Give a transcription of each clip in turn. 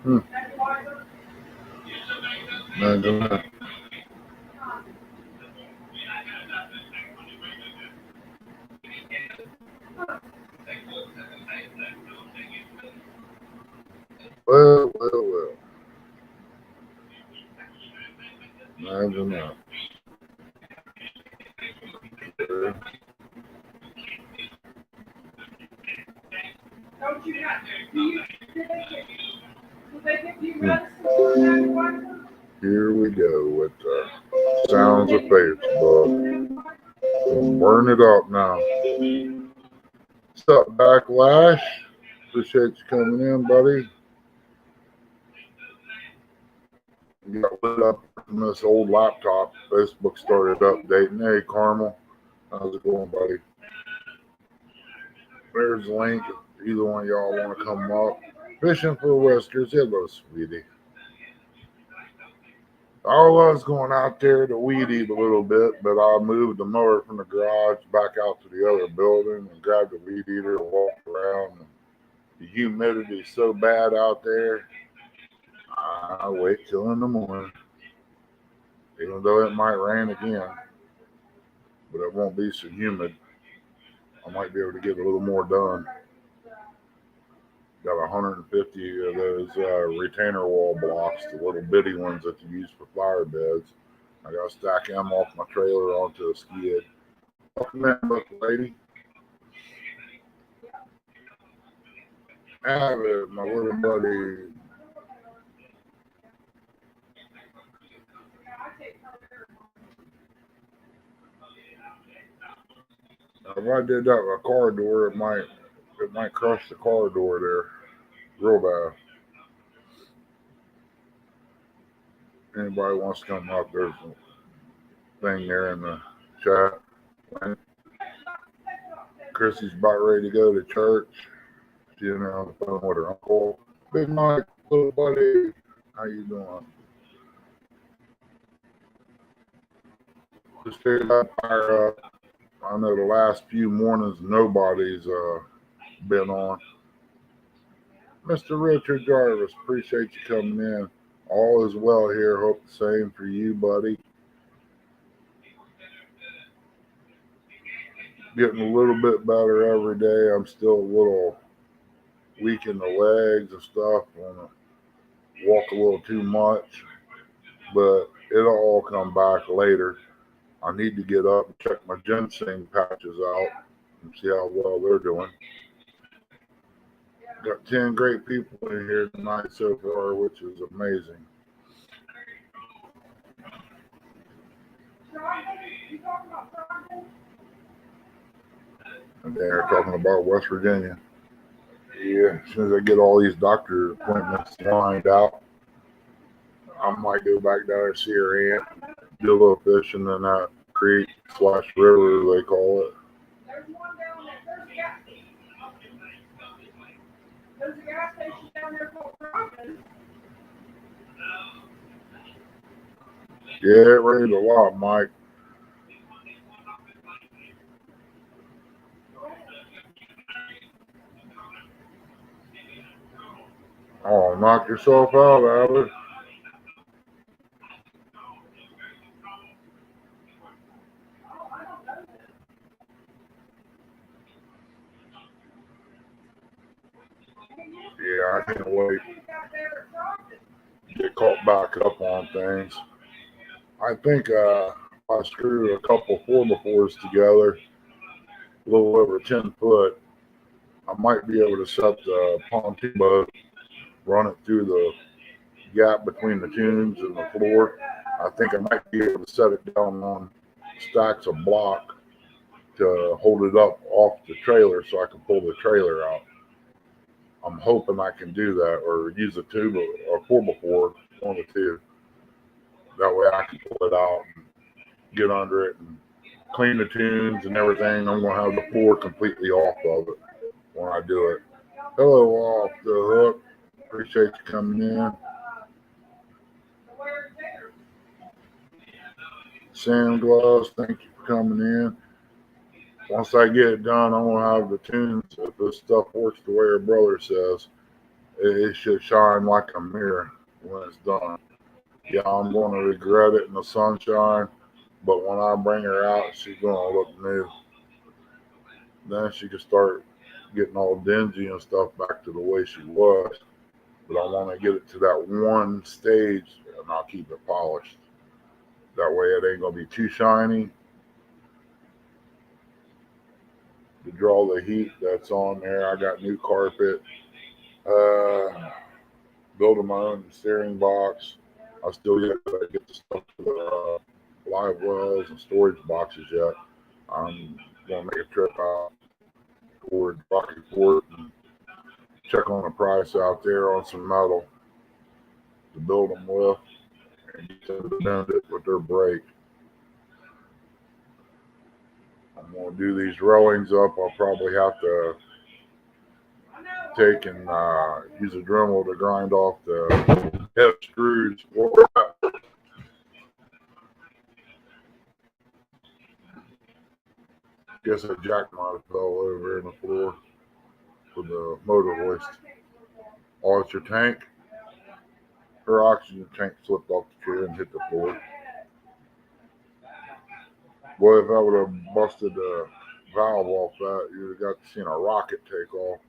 Hmm. Imagine that. Well. Imagine that. Here we go with the sounds of Facebook. Burn it up now. What's up, Backlash? Appreciate you coming in, buddy. You got lit up from this old laptop. Facebook started updating. Hey, Carmel. How's it going, buddy? There's the link. If either one of y'all want to come up. Fishing for whiskers. Hello, sweetie. I was going out there to weed eat a little bit, but I moved the mower from the garage back out to the other building and grabbed the weed eater and walked around. The humidity is so bad out there. I wait till in the morning, even though it might rain again, but it won't be so humid. I might be able to get a little more done. Got 150 of those retainer wall blocks, the little bitty ones that you use for flower beds. I got to stack them off my trailer onto a skid. Welcome in, lady. I have it, my little buddy. If I did that with a car door, it might crush the car door there, real bad. Anybody wants to come up, there's a thing there in the chat. Chrissy's about ready to go to church. She's in there on the phone with her uncle. Big Mike, little buddy, how you doing? Just figured that fire up. I know the last few mornings nobody's been on. Mr. Richard Jarvis, appreciate you coming in. All is well here. Hope the same for you, buddy. Getting a little bit better every day. I'm still a little weak in the legs and stuff. I want to walk a little too much, but it'll all come back later. I need to get up and check my ginseng patches out and see how well they're doing. Got 10 great people in here tonight so far, which is amazing. And they're talking about West Virginia. Yeah, as soon as I get all these doctor appointments lined out, I might go back down there and see her aunt, do a little fishing in that creek / river, they call it. There's one down there. There's a gas station down there called Crockett. Yeah, it rained a lot, Mike. Oh, knock yourself out, Albert. Yeah, I can't wait to get caught back up on things. I think I screwed a couple 4x4s together, a little over 10 foot. I might be able to set the pontoon boat, run it through the gap between the tunes and the floor. I think I might be able to set it down on stacks of block to hold it up off the trailer so I can pull the trailer out. I'm hoping I can do that, or use a tube or 4x4, one of the two. That way I can pull it out and get under it and clean the tunes and everything. I'm going to have the floor completely off of it when I do it. Hello, off the hook. Appreciate you coming in. Sam Gloves, thank you for coming in. Once I get it done, I'm gonna have the tunes. If this stuff works the way her brother says, it should shine like a mirror when it's done. Yeah, I'm gonna regret it in the sunshine, but when I bring her out, she's gonna look new. Then she can start getting all dingy and stuff back to the way she was. But I want to get it to that one stage, and I'll keep it polished. That way, it ain't gonna be too shiny to draw the heat that's on there. I got new carpet. Uh, Building my own steering box. I still yet to get the stuff to the live wells and storage boxes yet. I'm gonna make a trip out toward Rocky Fort and check on the price out there on some metal to build them with and get them to bend it with their brake. I'm gonna do these railings up. I'll probably have to take and use a Dremel to grind off the head screws. Guess that jack might have fell over in the floor for the motor hoist. Oh, it's your tank? Her oxygen tank slipped off the chair and hit the floor. Boy, if I would have busted the valve off that, you'd have got to see a rocket take off.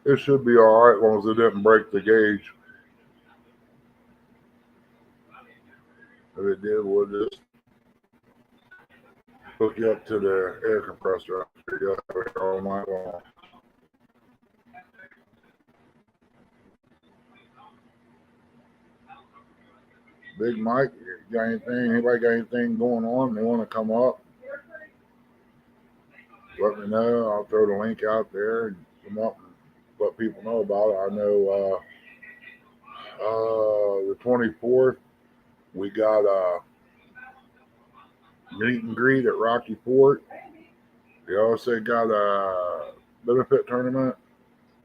It should be all right as long as it didn't break the gauge. If it did, we'll just hook you up to the air compressor. You'll have it all night long. Big Mike, got anything? Anybody got anything going on? They want to come up? Let me know. I'll throw the link out there and come up and let people know about it. I know the 24th, we got a meet and greet at Rocky Fort. They also got a benefit tournament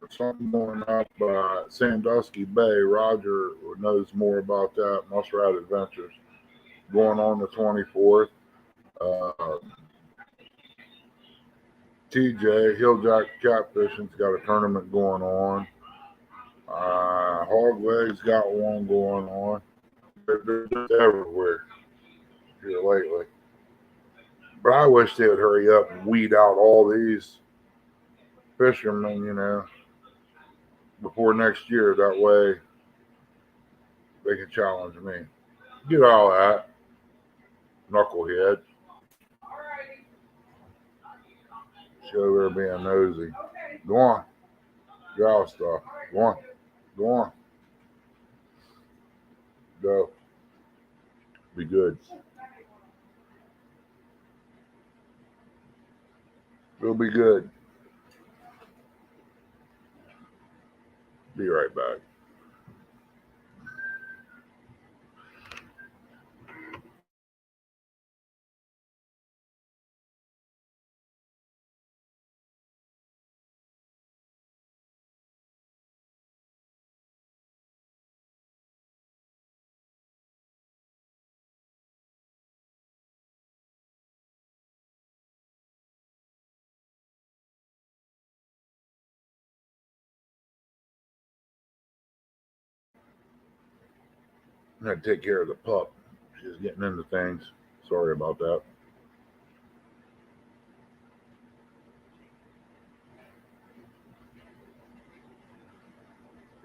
or something going up at Sandusky Bay. Roger knows more about that. Muskrat Adventures going on the 24th. TJ Hilljack Catfishing's got a tournament going on. Hog Legs got one going on. They're just everywhere here lately. But I wish they would hurry up and weed out all these fishermen, before next year. That way they can challenge me. Get all that, knucklehead. She over there being nosy. Go on. Growl stuff. Go on. Go on. Go. Be good. It'll be good. Be right back. I'm going to take care of the pup. She's getting into things. Sorry about that.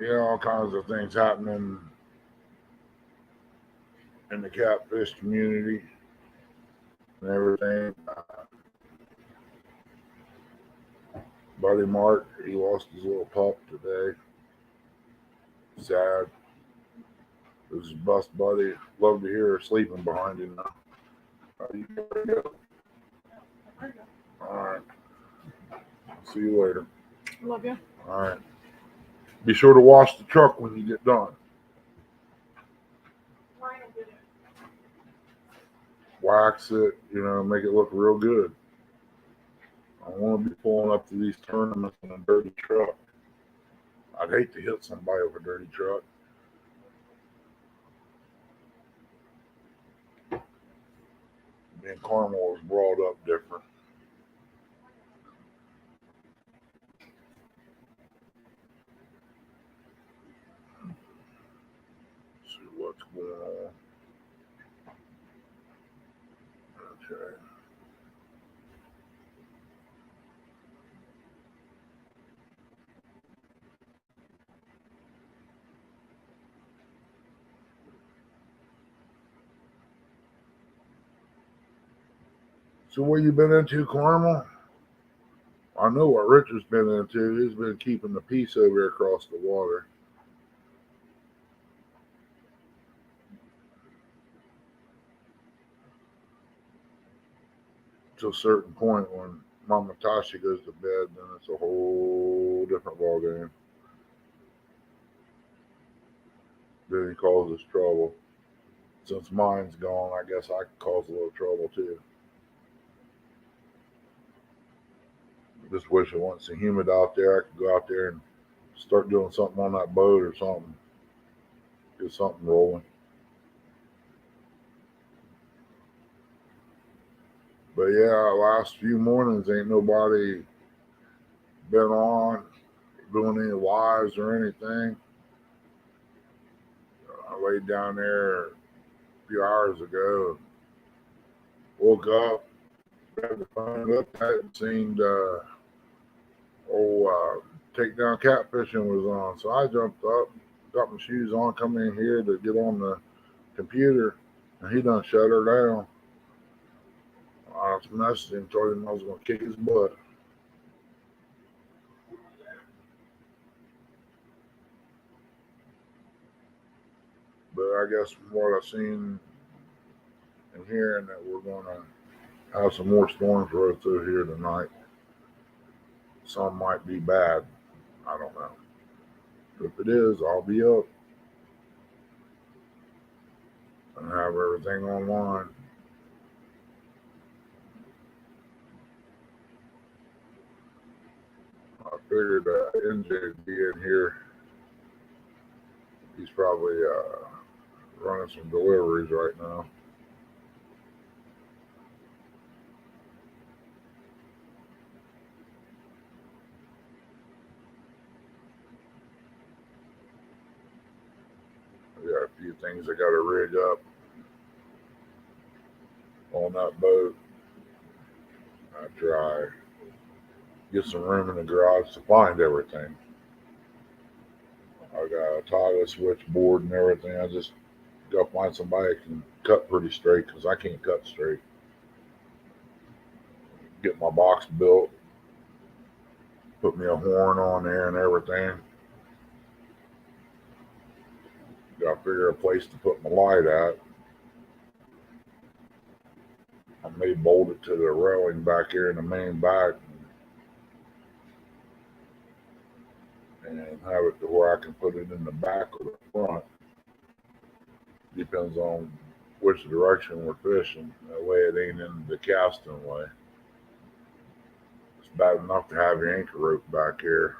All kinds of things happening in the catfish community and everything. Buddy Mark, he lost his little pup today. Sad. It was his best buddy. Love to hear her sleeping behind him now. You gotta go. All right. See you later. Love you. All right. Be sure to wash the truck when you get done. Wax it, make it look real good. I want to be pulling up to these tournaments in a dirty truck. I'd hate to hit somebody with a dirty truck. Being Carmel was brought up different. Let's see what's going on. Okay. So what you been into, Carmel? I know what Richard's been into. He's been keeping the peace over here across the water. To a certain point, when Mama Tasha goes to bed, then it's a whole different ballgame. Then he causes trouble. Since mine's gone, I guess I could cause a little trouble too. Just wish it wasn't so humid out there. I could go out there and start doing something on that boat or something. Get something rolling. But yeah, last few mornings ain't nobody been on doing any lives or anything. I laid down there a few hours ago, woke up, had the phone looked at it and seen takedown catfishing was on. So I jumped up, got my shoes on, come in here to get on the computer, and he done shut her down. I messaged him, told him I was going to kick his butt. But I guess from what I've seen and hearing, that we're going to have some more storms roll through here tonight. Some might be bad. I don't know. If it is, I'll be up and have everything online. I figured NJ would be in here. He's probably running some deliveries right now. I got a few things I got to rig up on that boat after I get some room in the garage to find everything. I got a toggle switchboard and everything. I just got to find somebody that can cut pretty straight because I can't cut straight. Get my box built, put me a horn on there and everything. Got to figure a place to put my light at. I may bolt it to the railing back here in the main back and have it to where I can put it in the back or the front. Depends on which direction we're fishing. That way it ain't in the casting way. It's bad enough to have your anchor rope back here.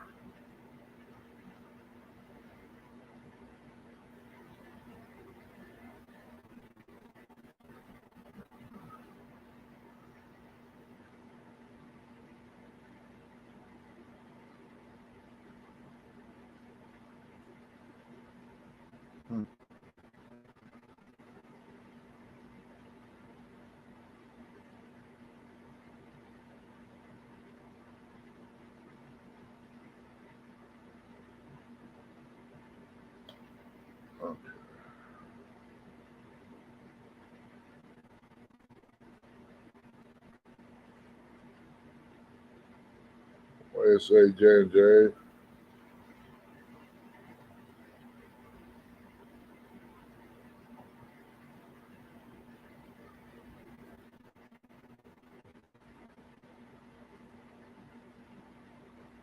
What do you say, J&J?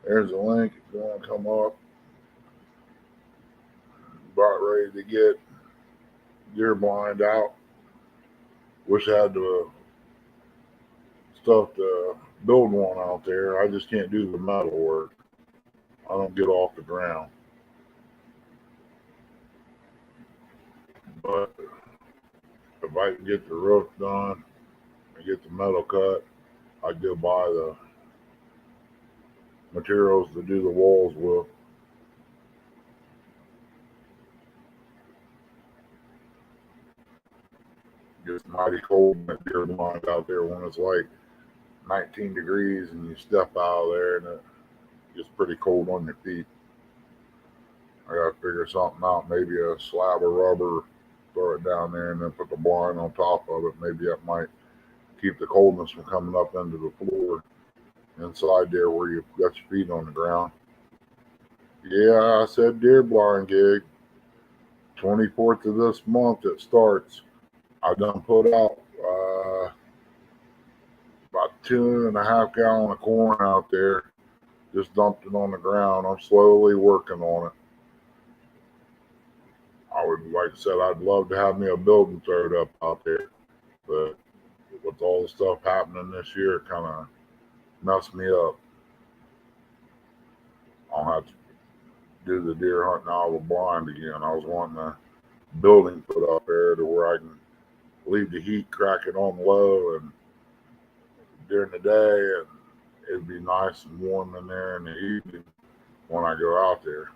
There's a link. If you want to come up, about ready to get deer blind out. Wish I had the stuff to build one out there. I just can't do the metal work. I don't get off the ground. But if I can get the roof done and get the metal cut, I'd go buy the materials to do the walls with. It's mighty cold in that deer blind out there when it's like 19 degrees and you step out of there and it gets pretty cold on your feet. I gotta figure something out. Maybe a slab of rubber, throw it down there, and then put the blind on top of it. Maybe that might keep the coldness from coming up into the floor inside there where you got your feet on the ground. Yeah, I said deer blind gig. 24th of this month it starts. I done put out about 2.5 gallon of corn out there. Just dumped it on the ground. I'm slowly working on it. I would, like I said, I'd love to have me a building thrown up out there, but with all the stuff happening this year, it kind of messed me up. I'll have to do the deer hunting out of a blind again. I was wanting a building put up there to where I can leave the heat cracking on low and during the day, and it'd be nice and warm in there in the evening when I go out there.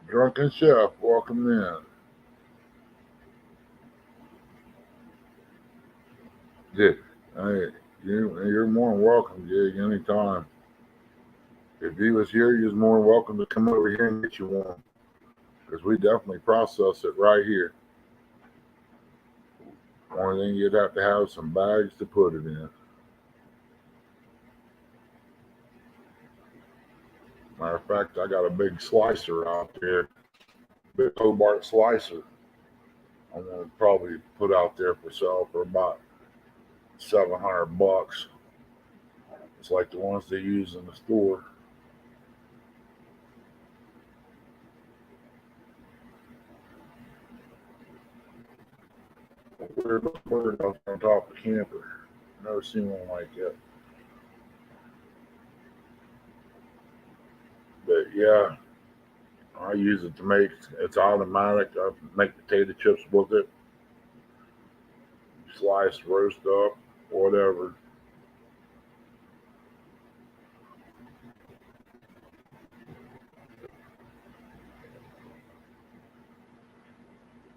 Drunken Chef, welcome in. Yeah, hey, you're more than welcome, Jig, anytime. If he was here, you're more than welcome to come over here and get you one. Because we definitely process it right here. Only thing you'd have to have some bags to put it in. Matter of fact, I got a big slicer out there, big Hobart slicer. I'm gonna probably put out there for sale for about $700. It's like the ones they use in the store. Weird little bird out on top of the camper. Never seen one like that. But yeah, I use it to make it's automatic. I make potato chips with it, slice, roast up, whatever.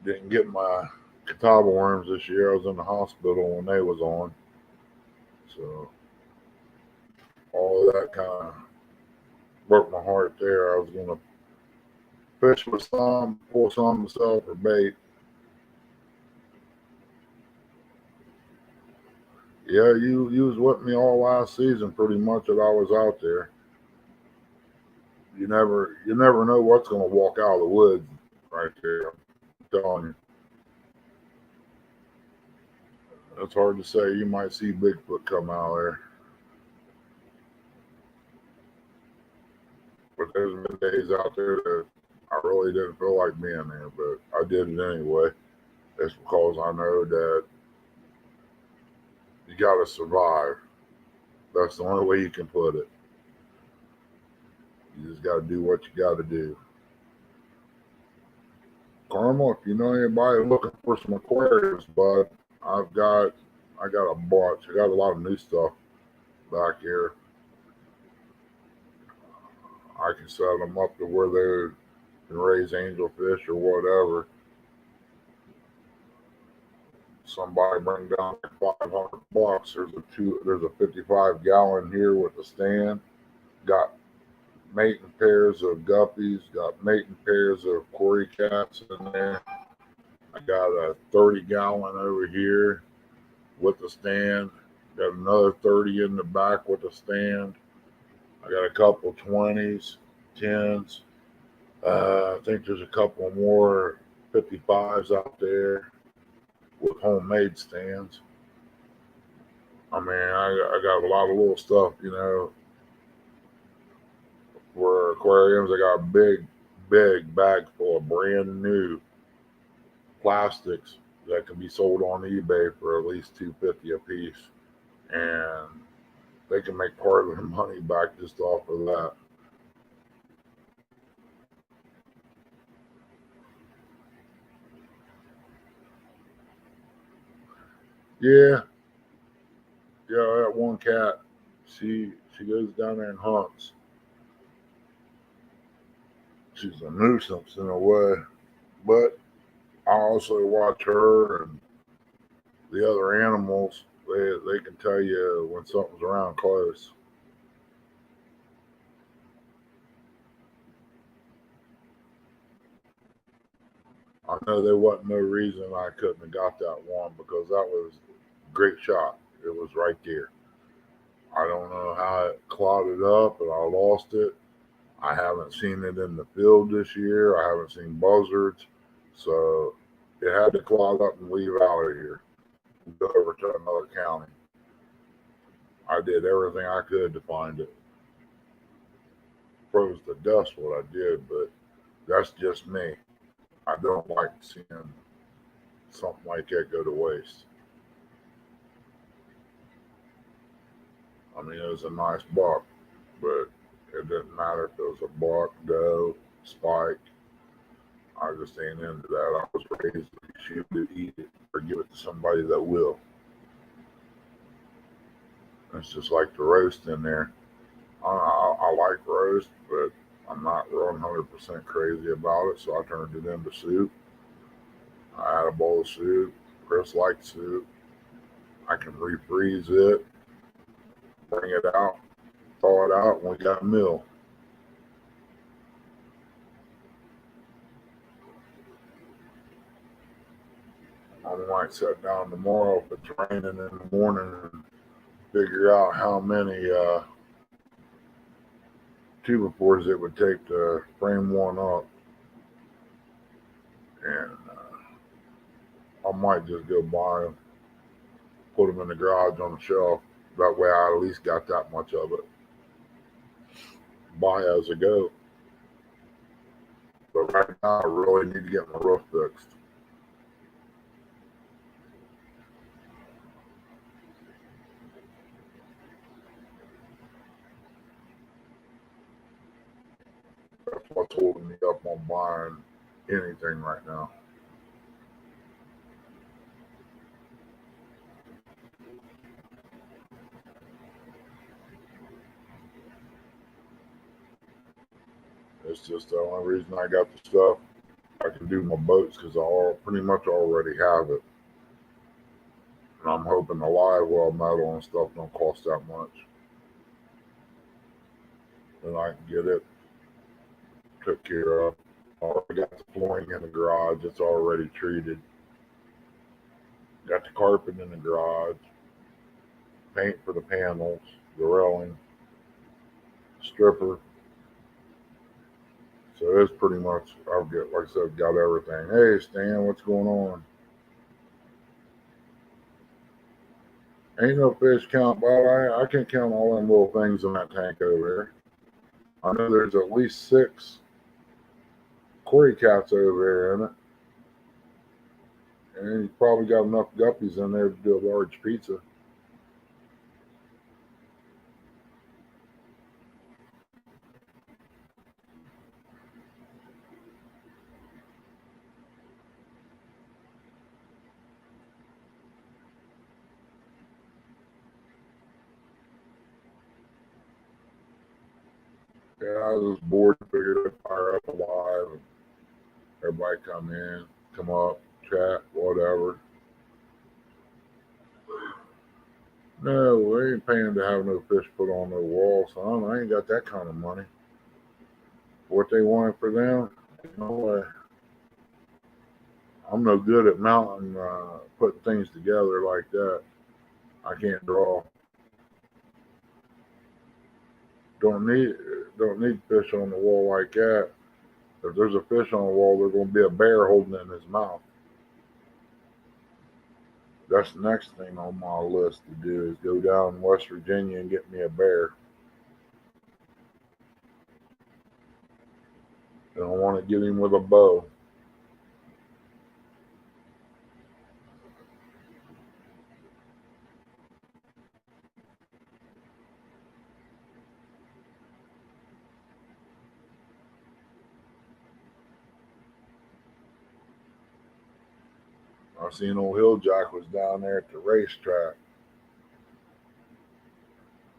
Didn't get my catawba worms this year. I was in the hospital when they was on, so all of that kind of broke my heart there. I was gonna fish with some, pull some myself for bait. Yeah, you was with me all last season pretty much that I was out there. You never know what's gonna walk out of the woods right there. I'm telling you. It's hard to say. You might see Bigfoot come out there. But there's been days out there that I really didn't feel like being there, but I did it anyway. It's because I know that you got to survive. That's the only way you can put it. You just got to do what you got to do. Karma, if you know anybody looking for some aquariums, bud, I've got I got a bunch. I got a lot of new stuff back here. I can set them up to where they can raise angelfish or whatever. Somebody bring down like $500. There's a 55 gallon here with a stand. Got mating pairs of guppies. Got mating pairs of quarry cats in there. I got a 30 gallon over here with a stand. Got another 30 in the back with a stand. I got a couple 20s, 10s. I think there's a couple more 55s out there with homemade stands. I mean, I got a lot of little stuff, For aquariums, I got a big bag full of brand new plastics that can be sold on eBay for at least $250 a piece, and they can make part of their money back just off of that. Yeah, yeah. That one cat, she goes down there and hunts. She's a nuisance in a way, but I also watch her and the other animals. They can tell you when something's around close. I know there wasn't no reason I couldn't have got that one because that was a great shot. It was right there. I don't know how it clouded up and I lost it. I haven't seen it in the field this year. I haven't seen buzzards. So it had to clog up and leave out of here and go over to another county. I did everything I could to find it. Froze to dust what I did, but that's just me. I don't like seeing something like that go to waste. I mean, it was a nice buck, but it didn't matter if it was a buck, doe, spike. I just ain't into that. I was raised to shoot it, eat it, or give it to somebody that will. It's just like the roast in there. I like roast, but I'm not 100% crazy about it, so I turned it into soup. I had a bowl of soup. Chris liked soup. I can refreeze it, bring it out, thaw it out, and we got a meal. I might sit down tomorrow if it's raining in the morning and figure out how many tubifores it would take to frame one up, and I might just go buy them, put them in the garage on the shelf. That way, I at least got that much of it. Buy as I go. But right now, I really need to get my roof fixed. That's what's holding me up on buying anything right now. It's just the only reason I got the stuff I can do my boats because I pretty much already have it. And I'm hoping the live well metal and stuff don't cost that much. Then I can get it took care of. I already got the flooring in the garage. It's already treated. Got the carpet in the garage. Paint for the panels, the railing, stripper. So it's pretty much, I've got, like I said, got everything. Hey, Stan, what's going on? Ain't no fish count, but I can count all them little things in that tank over there. I know there's at least 6 Cory cats over there in it. And you probably got enough guppies in there to do a large pizza. Yeah, I was bored and figured I'd fire up a live and everybody come in, come up, chat, whatever. No, we ain't paying to have no fish put on no wall, son. I ain't got that kind of money. What they wanted for them, you know, I'm no good at mounting, putting things together like that. I can't draw. Don't need don't need fish on the wall like that. If there's a fish on the wall, there's going to be a bear holding it in his mouth. That's the next thing on my list to do is go down in West Virginia and get me a bear. get him with a bow. I seen old Hilljack was down there at the racetrack.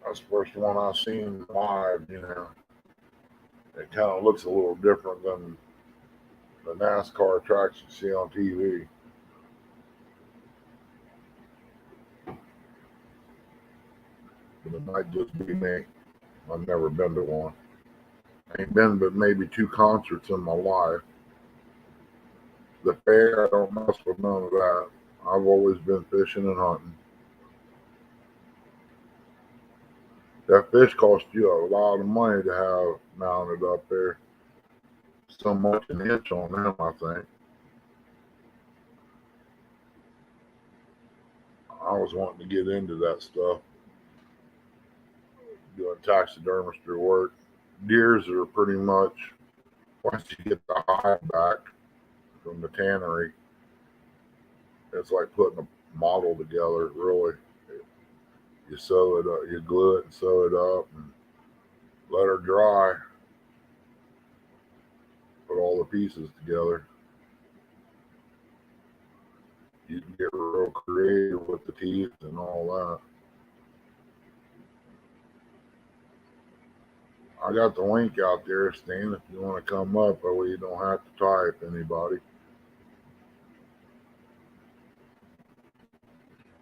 That's the first one I seen live. It kind of looks a little different than the NASCAR tracks you see on TV. But it might just be me. I've never been to one. I ain't been but maybe 2 concerts in my life. The fair, I don't mess with none of that. I've always been fishing and hunting. That fish cost you a lot of money to have mounted up there. So much an inch on them, I think. I was wanting to get into that stuff, doing taxidermistry work. Deers are pretty much, once you get the hide back from the tannery, it's like putting a model together, really. You sew it up, you glue it and sew it up and let her dry. Put all the pieces together. You can get real creative with the teeth and all that. I got the link out there, Stan, if you want to come up, that way you don't have to type anybody.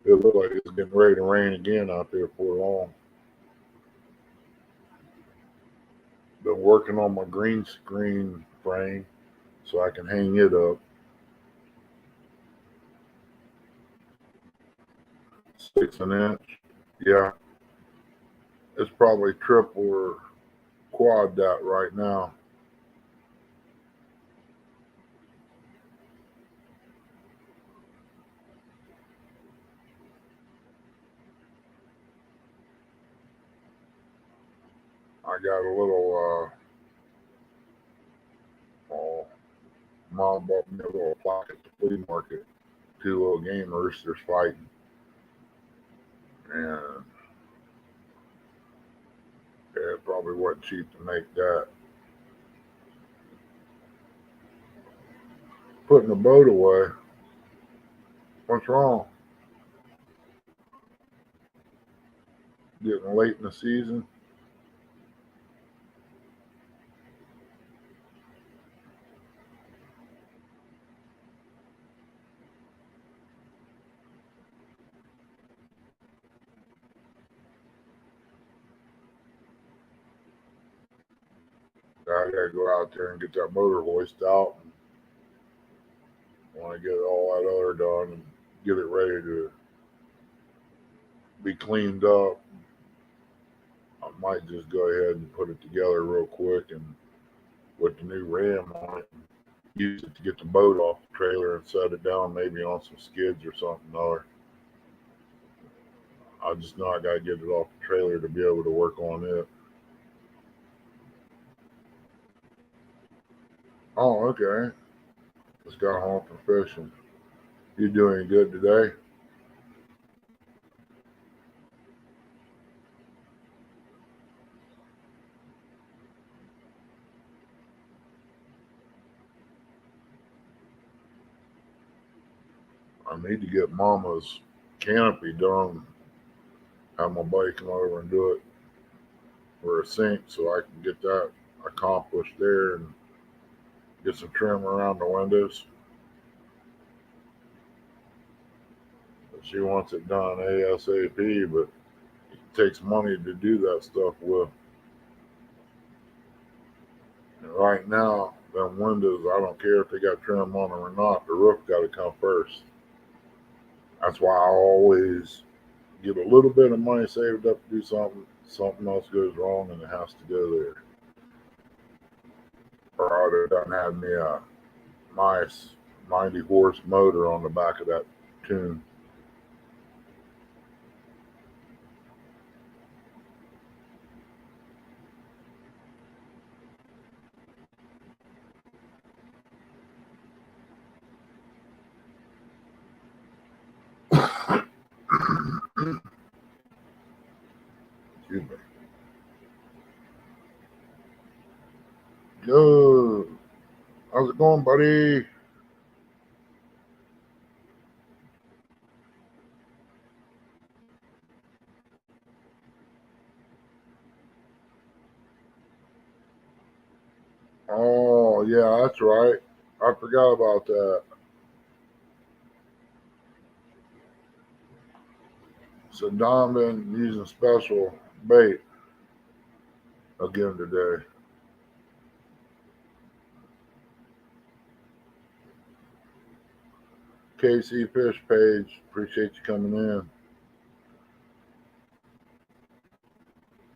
It looked like it's getting ready to rain again out there before long. Been working on my green screen frame so I can hang it up. 6 inch. Yeah. It's probably triple or quad that right now. I got a little mom bought me a little plaque at the flea market. 2 little game roosters fighting. And it probably wasn't cheap to make that. Putting the boat away. What's wrong? Getting late in the season. I gotta go out there and get that motor hoist out. And want to get all that other done and get it ready to be cleaned up. I might just go ahead and put it together real quick and with the new ram on it, use it to get the boat off the trailer and set it down maybe on some skids or something or I just know I gotta get it off the trailer to be able to work on it. Oh, okay. Just got home from fishing. You doing good today? I need to get Mama's canopy done. Have my buddy come over and do it for a sink so I can get that accomplished there and get some trim around the windows. She wants it done ASAP, but it takes money to do that stuff with. And right now, them windows, I don't care if they got trim on them or not, the roof got to come first. That's why I always get a little bit of money saved up to do something. Something else goes wrong and it has to go there. Or I would have done had me a nice 90 horse motor on the back of that tune. Yo, how's it going, buddy? Oh, yeah, that's right. I forgot about that. So Don been using special bait again today. KC Fish page, appreciate you coming in.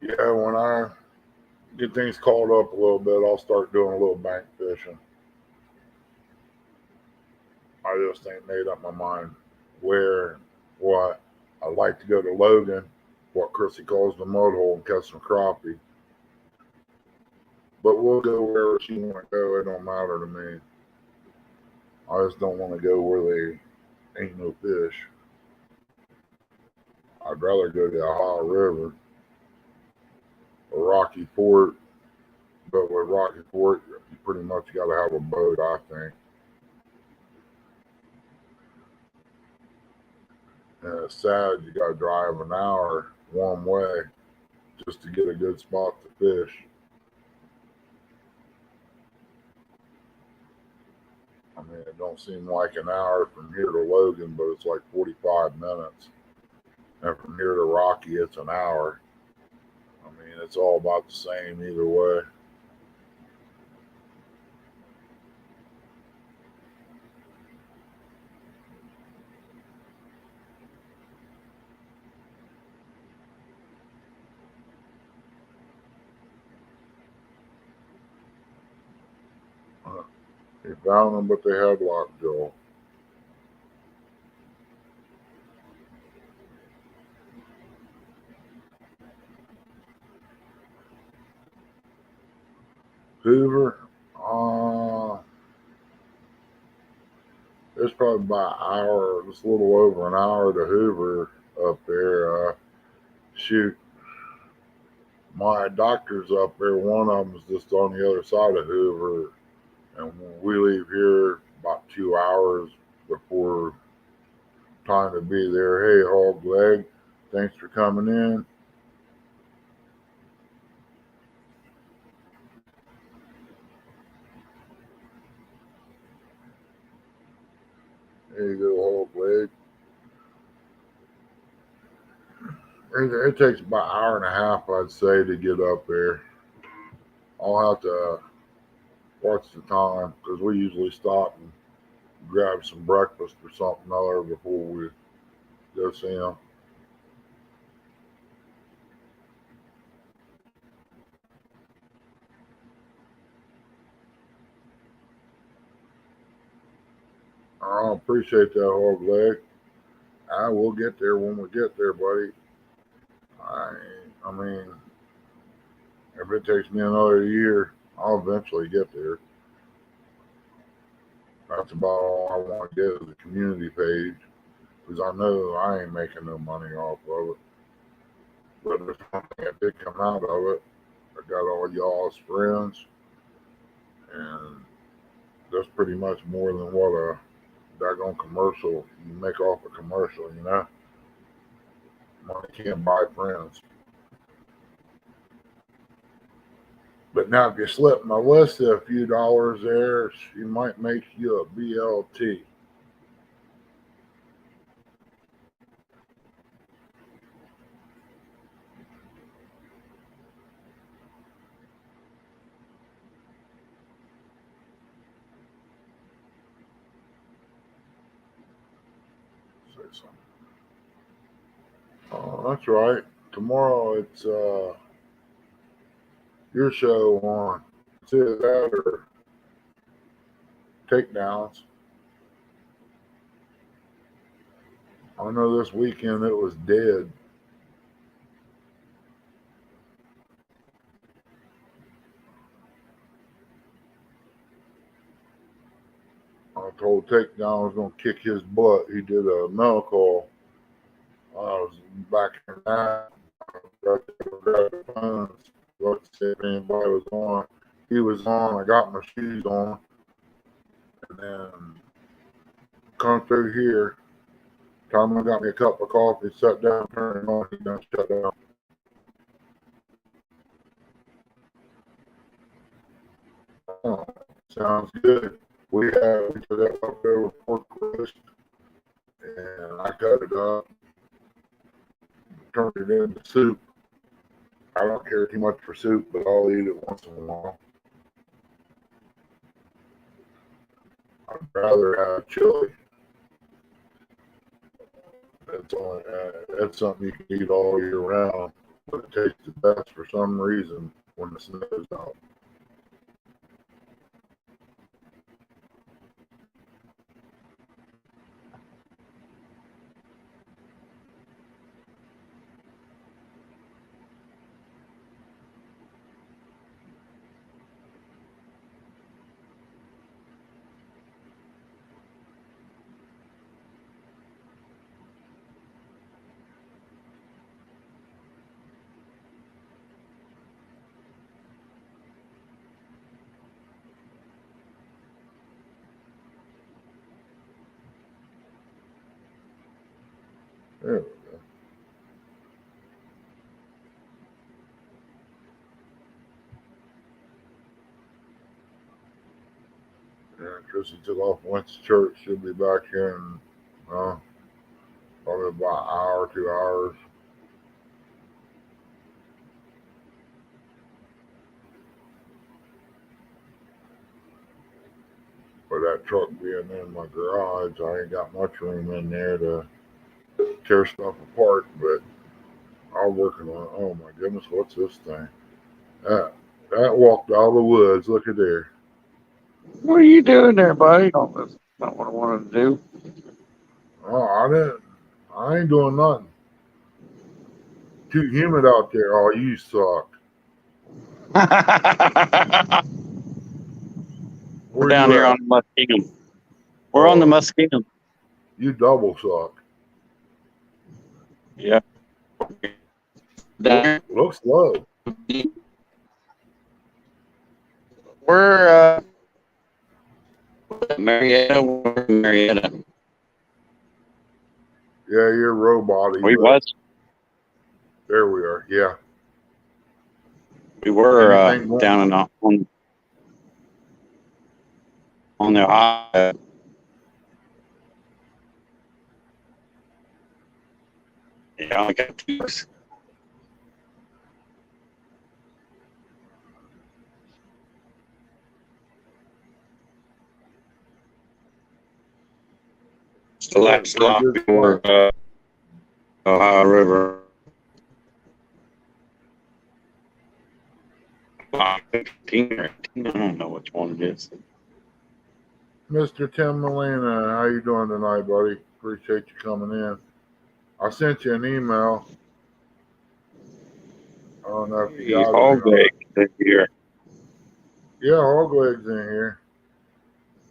Yeah, when I get things called up a little bit, I'll start doing a little bank fishing. I just ain't made up my mind where, what. I'd like to go to Logan, what Chrissy calls the mud hole, and catch some crappie. But we'll go wherever she want to go. It don't matter to me. I just don't want to go where they ain't no fish. I'd rather go to the Ohio River or Rocky Fort. But with Rocky Fort, you pretty much got to have a boat, I think. And it's sad you got to drive an hour one way just to get a good spot to fish. I mean, it don't seem like an hour from here to Logan, but it's like 45 minutes. And from here to Rocky, it's an hour. I mean, it's all about the same either way. They found them, but they had lockjaw. Hoover, uh, it's probably about an hour, just a little over an hour to Hoover up there. Shoot, my doctor's up there. One of them is just on the other side of Hoover, and when we leave here about 2 hours before time to be there. Hey, Hog Leg, thanks for coming in. There you go, Hog Leg. It takes about an hour and a half, I'd say, to get up there. I'll have to watch the time because we usually stop and grab some breakfast or something other before we go see them. I appreciate that, Hog Leg. I will get there when we get there, buddy. I, I mean, if it takes me another year, I'll eventually get there. That's about all I want to get is a community page because I know I ain't making no money off of it. But there's something that did come out of it. I got all y'all's friends, and that's pretty much more than what a daggone commercial you make off a commercial, you know? Money can't buy friends. But now, if you slip Melissa a few dollars there, she might make you a BLT. Say something. Oh, that's right. Tomorrow it's your show on. It's either that or takedowns. I know this weekend it was dead. I told Takedown I was going to kick his butt. He did a mail call. I was back in that. Got to grab the phones. Looked to see if anybody was on. He was on. I got my shoes on, and then come through here. Time I got me a cup of coffee, sat down, turned it on. He done shut down. Oh, sounds good. We took that leftover pork roast, and I cut it up, turned it into soup. I don't care too much for soup, but I'll eat it once in a while. I'd rather have chili. That's something you can eat all year round, but it tastes the best for some reason when the snow's out. There we go. Yeah, Chrissy took off and went to church. She'll be back here in probably about an hour, 2 hours. But that truck being in my garage, I ain't got much room in there to tear stuff apart, but I'm working on it. Oh my goodness, what's this thing? That walked out of the woods. Look at there. What are you doing there, buddy? No, that's not what I wanted to do. Oh, I ain't doing nothing. Too humid out there. Oh, you suck. We're down here on the Muskingum. We're on the Muskingum. You double suck. Yeah. Looks low. We're Marietta. We're Marietta. Yeah, you're roboty. We was. There we are. Yeah. We were down on the high. Yeah, I got 2 years. The last stop before Ohio River. 15 or 18, I don't know which one it is. Mr. Tim Molina, how you doing tonight, buddy? Appreciate you coming in. I sent you an email. I don't know if you got Hog legs in here. Yeah, hog legs in here.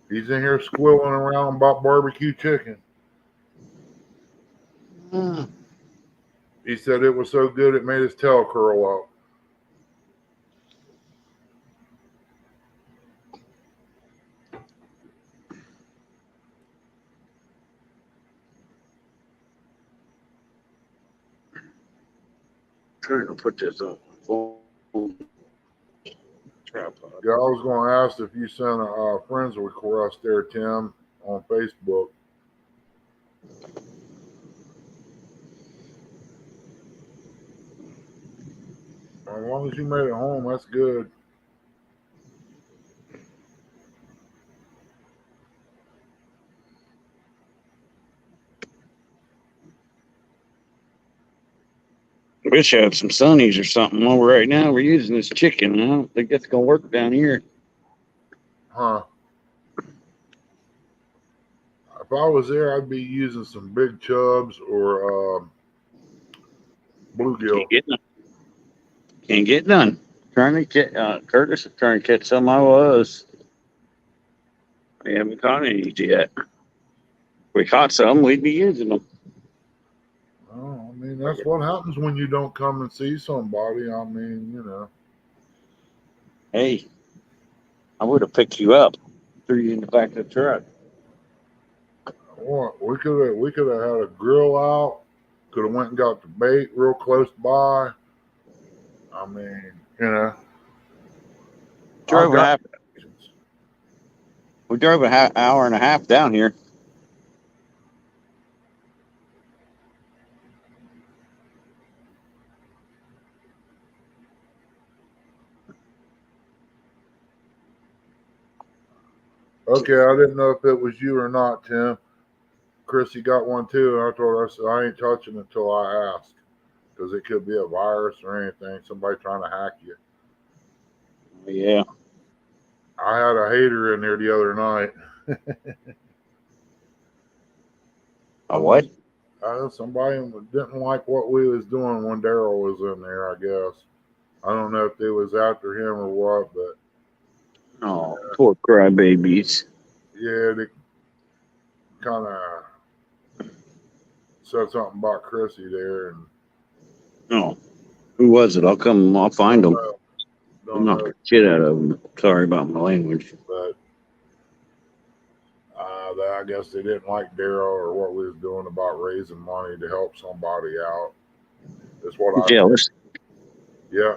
He's in here squilling around about barbecue chicken. He said it was so good it made his tail curl up. Trying to put this on tripod. Yeah, I was going to ask if you sent a friends request there, Tim, on Facebook. As long as you made it home, that's good. Wish I had some sunnies or something over right now. We're using this chicken. I don't think that's gonna work down here. Huh. If I was there, I'd be using some big chubs or bluegill. Can't get none. Trying to get Curtis is trying to catch some I was. We haven't caught any yet. If we caught some, we'd be using them. Oh, I mean, that's what happens when you don't come and see somebody. I mean, you know. Hey, I would have picked you up, threw you in the back of the truck. Well, we could have had a grill out. Could have went and got the bait real close by. I mean, I Drove a got half. patience. We drove a hour and a half down here. Okay, I didn't know if it was you or not, Tim. Chrissy got one too, and I told her, I said, I ain't touching it until I ask. Because it could be a virus or anything, somebody trying to hack you. Yeah. I had a hater in there the other night. A what? Somebody didn't like what we was doing when Daryl was in there, I guess. I don't know if they was after him or what, but Oh, poor crybabies. yeah, they kind of said something about Chrissy there, and Oh, who was it? I'll find don't them. know, I'll don't knock know, the shit out of them. Sorry about my language. but I guess they didn't like Daryl or what we was doing about raising money to help somebody out. That's what I think. Jealous. Yeah.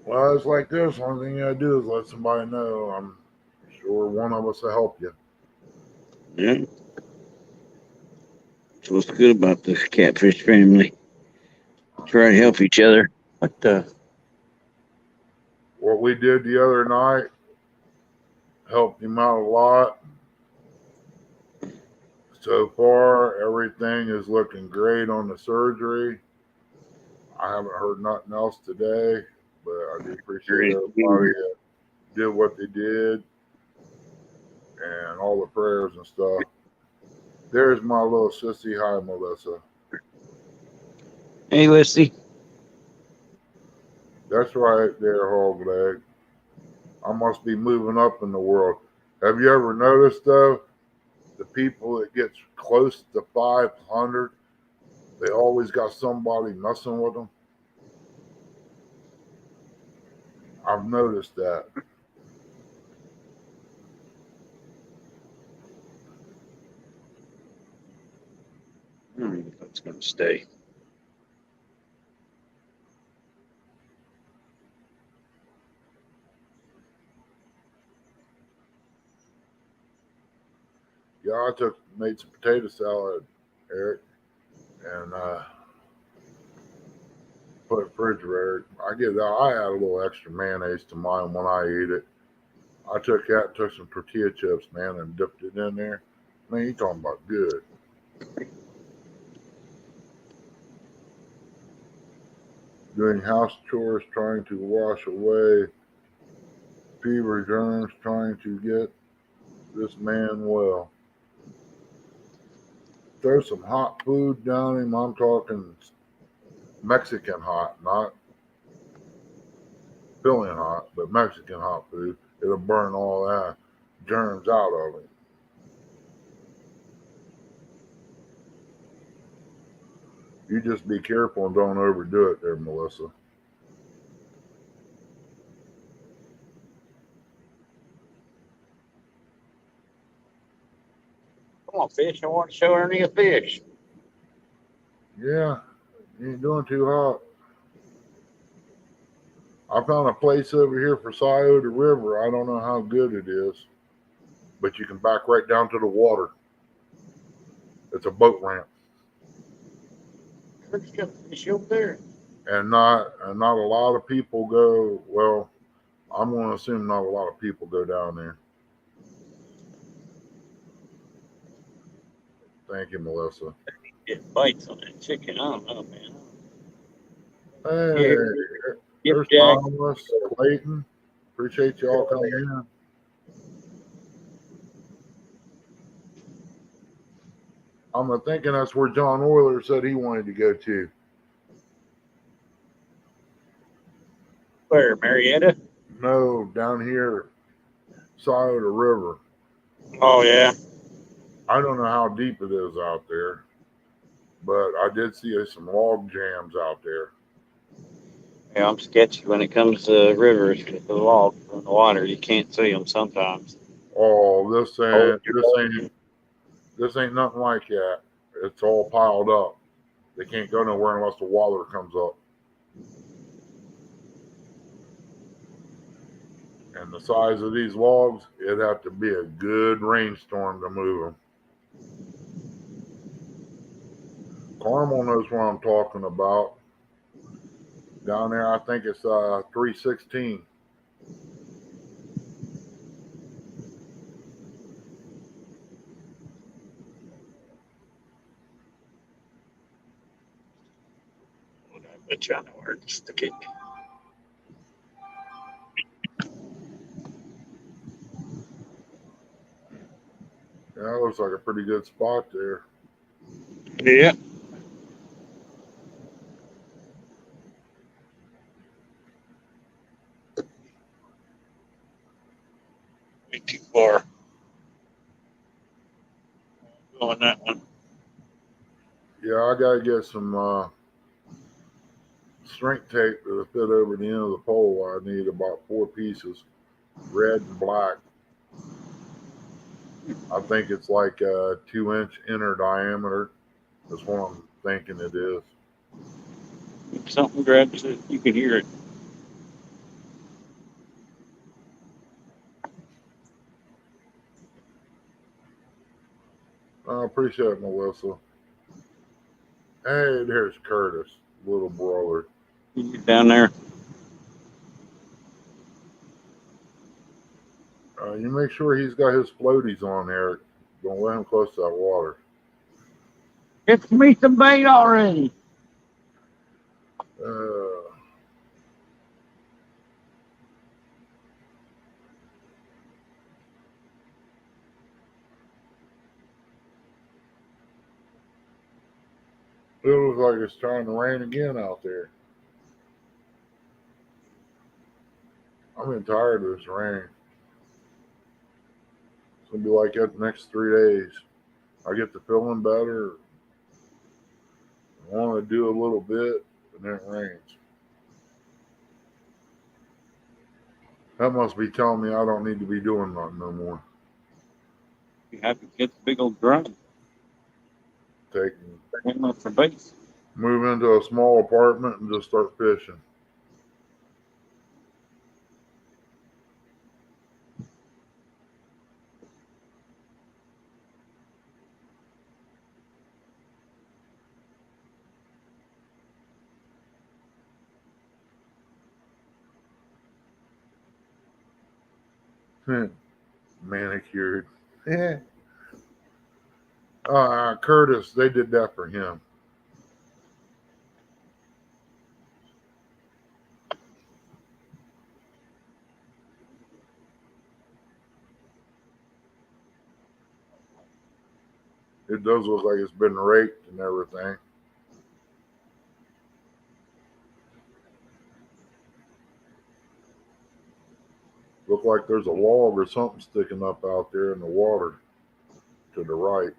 Well, it's like this. One thing you gotta do is let somebody know. I'm sure one of us will help you. Yeah. That's what's good about this catfish family. Try to help each other. What the? What we did the other night helped him out a lot. So far, everything is looking great on the surgery. I haven't heard nothing else today, but I do appreciate everybody that did what they did and all the prayers and stuff. There's my little sissy. Hi, Melissa. Hey, Listy. That's right there, hog leg. I must be moving up in the world. Have you ever noticed, though, the people that gets close to 500, they always got somebody messing with them? I've noticed that. I don't know if that's going to stay. Yeah, I made some potato salad, Eric, and put it in the refrigerator. I add a little extra mayonnaise to mine when I eat it. I took some tortilla chips, man, and dipped it in there. Man, you talking about good. Doing house chores, trying to wash away fever germs, trying to get this man well. Throw some hot food down him. I'm talking Mexican hot, not filling hot, but Mexican hot food. It'll burn all that germs out of him. You just be careful and don't overdo it there, Melissa. Come on, fish. I want to show Ernie a fish. Yeah, you ain't doing too hot. I found a place over here for Scioto River. I don't know how good it is, but you can back right down to the water. It's a boat ramp, Where's the fish over there? and not a lot of people go. Well, I'm going to assume not a lot of people go down there. Thank you, Melissa. Get bites on that chicken. I don't know, man. Hey, Here, there's Jack. Thomas, Clayton. Appreciate y'all coming in. I'm thinking that's where John Oyler said he wanted to go to. Where, Marietta? No, down here, Scioto River. Oh, yeah. I don't know how deep it is out there, but I did see some log jams out there. Yeah, I'm sketchy when it comes to rivers with the log in the water. You can't see them sometimes. Oh, Hold your this ain't nothing like that. It's all piled up. They can't go nowhere unless the water comes up. And the size of these logs, it'd have to be a good rainstorm to move them. Carmel knows what I'm talking about. Down there, I think it's 316. But trying to work just to keep. Yeah, it looks like a pretty good spot there. Yeah. Way too far. Going that one. Yeah, I gotta get some strength tape to fit over the end of the pole. I need about 4 pieces, red and black. I think it's like a 2-inch inner diameter. That's what I'm thinking it is. If something grabs it, you can hear it. I appreciate it, Melissa. Hey, there's Curtis, little brother. You get down there. You make sure he's got his floaties on there. Don't let him close to that water. Get me some bait already. Uh, it looks like it's trying to rain again out there. I'm getting tired of this rain. It's gonna be like that the next 3 days. I get to feeling better. I want to do a little bit, and then it rains. That must be telling me I don't need to be doing nothing no more. You have to get the big old drum. Taking Him up for bait. Move into a small apartment and just start fishing. Manicured. Yeah. Curtis, they did that for him. It does look like it's been raked and everything. Look like there's a log or something sticking up out there in the water to the right.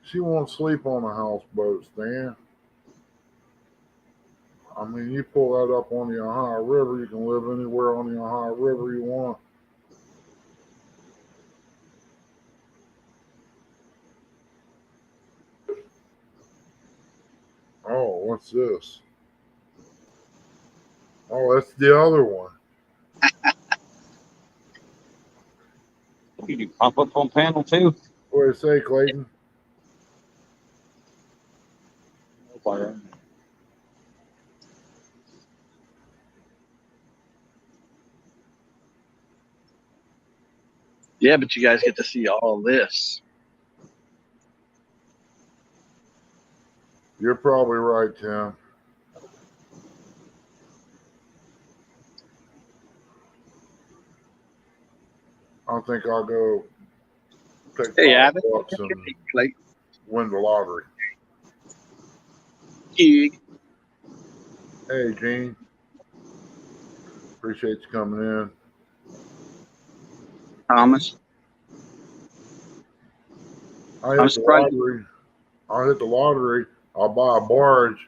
She won't sleep on a houseboat, Stan. I mean, you pull that up on the Ohio River, you can live anywhere on the Ohio River you want. Oh, what's this? Oh, that's the other one. You do pop up on panel too. What do you say, Clayton? Yeah, but you guys get to see all this. You're probably right, Tim. I think I'll go take Hey, 5 Abbott. bucks and Like, win the lottery. you, Hey, Gene. Appreciate you coming in. Thomas. I I'm hit the surprised. lottery. I'll hit the lottery. I'll buy a barge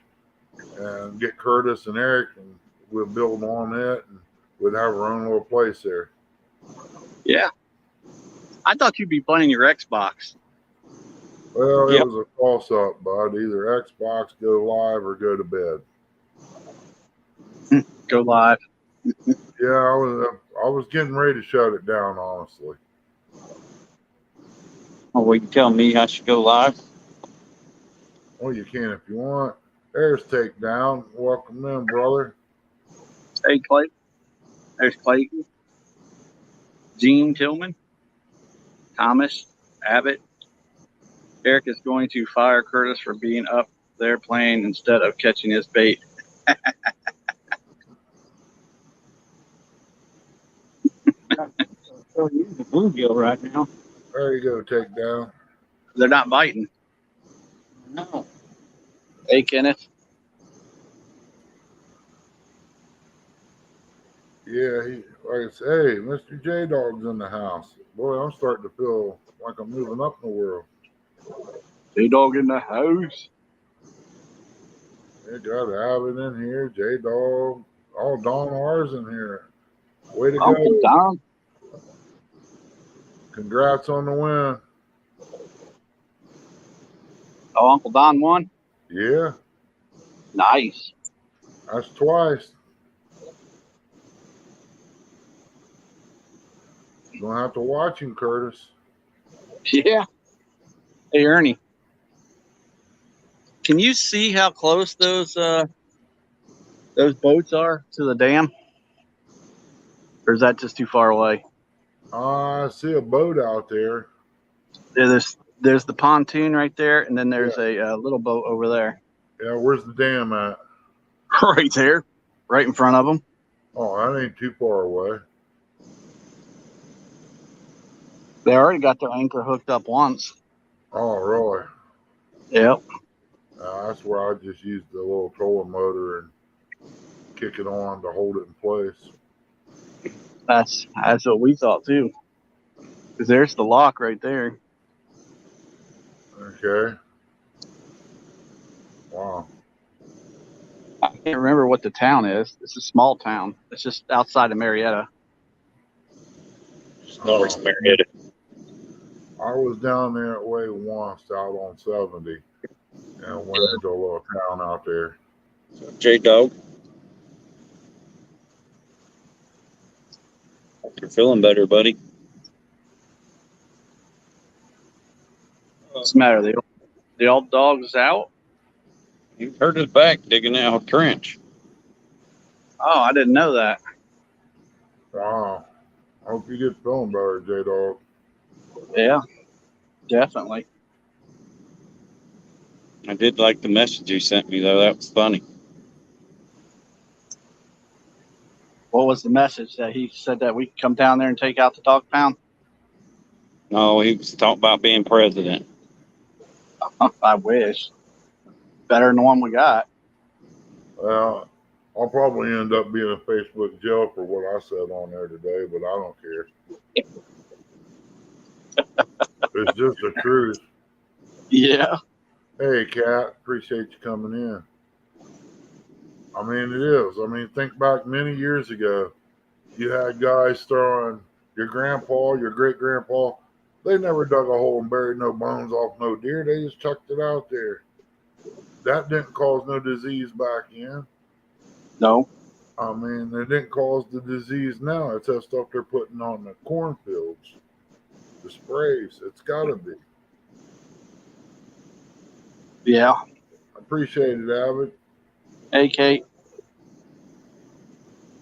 and get Curtis and Eric, and we'll build on it, and we'd have our own little place there. Yeah. I thought you'd be playing your Xbox. Well, it Yep. was a toss up, bud. Either Xbox, go live, or go to bed. Go live. Yeah, I was getting ready to shut it down, honestly. Oh, well, you tell me I should go live. Well, you can if you want. There's Takedown. Welcome in, brother. Hey, Clay. There's Clayton. Gene Tillman. Thomas Abbott. Eric is going to fire Curtis for being up there playing instead of catching his bait. So you the bluegill right now. There you go, Takedown. They're not biting. No. Hey, Kenneth. Yeah, like I say, hey, Mr. J Dog's in the house. Boy, I'm starting to feel like I'm moving up in the world. J-Dog in the house. They got Abbott in here, J Dog, all Don R's in here. Way to Uncle go. Don. Congrats on the win. Oh, Uncle Don won? Yeah, Nice. that's twice. You're going to have to watch him, Curtis. Yeah. Hey, Ernie. Can you see how close those boats are to the dam? Or is that just too far away? I see a boat out there. There's the pontoon right there, and then there's a little boat over there. Yeah, where's the dam at? Right there, right in front of them. Oh, that ain't too far away. They already got their anchor hooked up once. Oh, really? Yep. That's where I just used the little trolling motor and kick it on to hold it in place. That's what we thought too. Because there's the lock right there. Okay. Wow. I can't remember what the town is. It's a small town. It's just outside of Marietta. North Marietta. I was down there way once out on 70 and went into a little town out there. J Dog. Hope you're feeling better, buddy. What's the matter? The old dog is out? He hurt his back digging out a trench. Oh, I didn't know that. Wow. I hope you get feeling better, J Dog. Yeah, definitely. I did like the message you sent me, though. That was funny. What was the message that he said that we could come down there and take out the dog pound? No, he was talking about being president. I wish. Better than the one we got. Well, I'll probably end up being in Facebook jail for what I said on there today, but I don't care. It's just the truth. Yeah. Hey, Kat, appreciate you coming in. I mean, it is. I mean, think back many years ago. You had guys throwing your grandpa, your great grandpa. They never dug a hole and buried no bones off no deer. They just chucked it out there. That didn't cause no disease back in. No. I mean, it didn't cause the disease now. It's that stuff they're putting on the cornfields, the sprays. It's got to be. Yeah. I appreciate it, Abbott. Hey, Kate.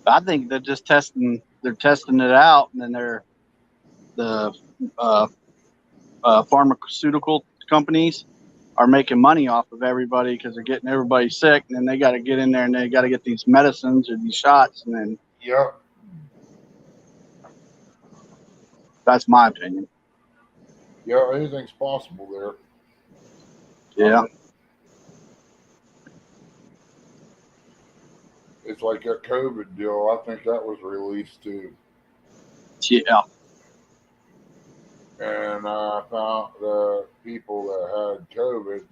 I think they're just testing. They're testing it out, and then the pharmaceutical companies are making money off of everybody because they're getting everybody sick, and then they got to get in there and they got to get these medicines or these shots, and then Yep. that's my opinion. Yeah, anything's possible there. Yeah. It's like that COVID deal. I think that was released too. Yeah. And I found the people that had COVID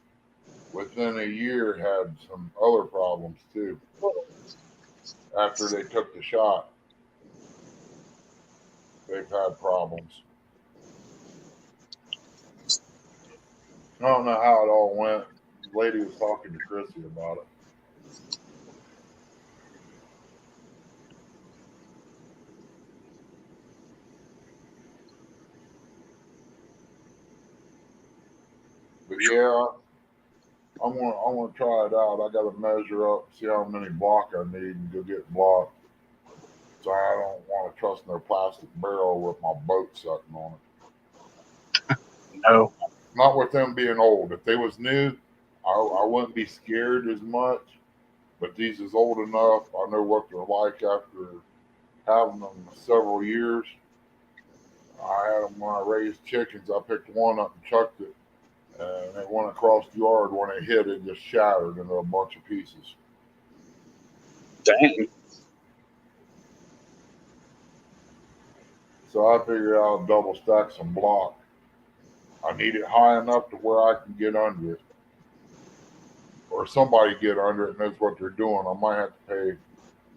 within a year had some other problems too after they took the shot. They've had problems. I don't know how it all went. The lady was talking to Chrissy about it. But yeah, I want to try it out. I got to measure up, see how many block I need, and go get block. So I don't want to trust no plastic barrel with my boat sitting on it. No. Not with them being old. If they was new, I wouldn't be scared as much. But these is old enough. I know what they're like after having them several years. I had them when I raised chickens. I picked one up and chucked it, and it went across the yard. When it hit, it just shattered into a bunch of pieces. Dang. So I figured I'll double stack some block. I need it high enough to where I can get under it, or somebody get under it and knows what they're doing. I might have to pay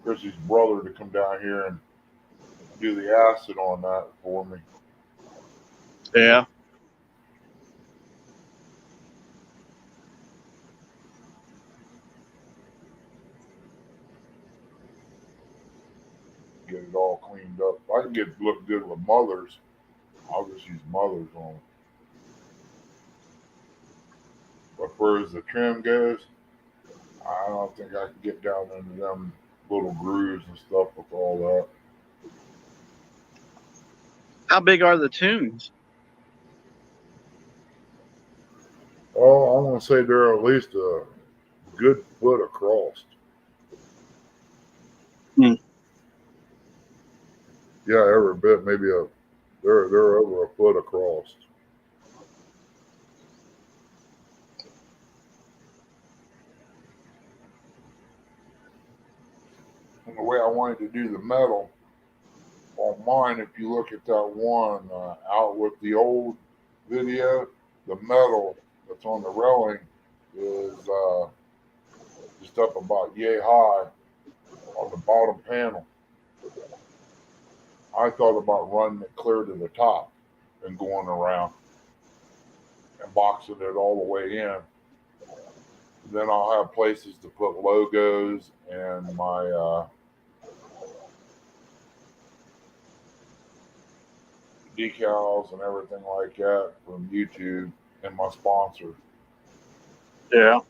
Chrissy's brother to come down here and do the acid on that for me. Yeah. Get it all cleaned up. I can get it look good with mothers. I'll just use mothers on it. But as far as the trim goes, I don't think I can get down into them little grooves and stuff with all that. How big are the tunes? Oh, I'm gonna say they're at least a good foot across. Hmm. Yeah, every bit, maybe they're over a foot across. And the way I wanted to do the metal on mine, if you look at that one out with the old video, the metal that's on the railing is just up about yay high on the bottom panel. I thought about running it clear to the top and going around and boxing it all the way in. Then I'll have places to put logos and my decals and everything like that from YouTube and my sponsor. Yeah.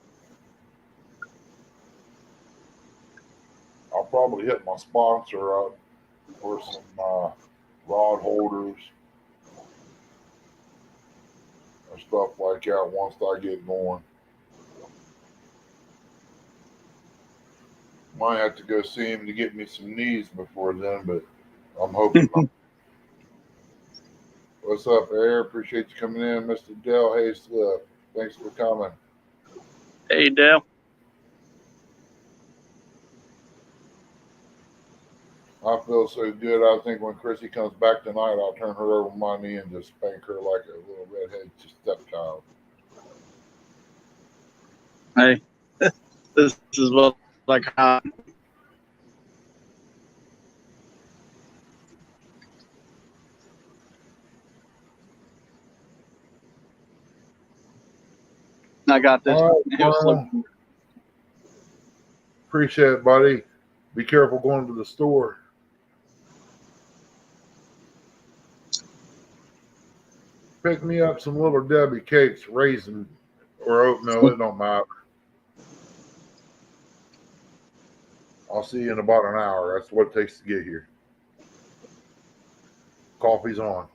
I'll probably hit my sponsor up for some rod holders and stuff like that once I get going. Might have to go see him to get me some knees before then, but I'm hoping not. What's up, Air? Appreciate you coming in, Mr. Dale Hayslip. Thanks for coming. Hey, Dale. I feel so good. I think when Chrissy comes back tonight, I'll turn her over my knee and just spank her like a little redheaded stepchild. Hey, this is what like how I got this. All It right, was well, appreciate it, buddy. Be careful going to the store. Pick me up some Little Debbie cakes, raisin or oatmeal. It don't matter. I'll see you in about an hour. That's what it takes to get here. Coffee's on.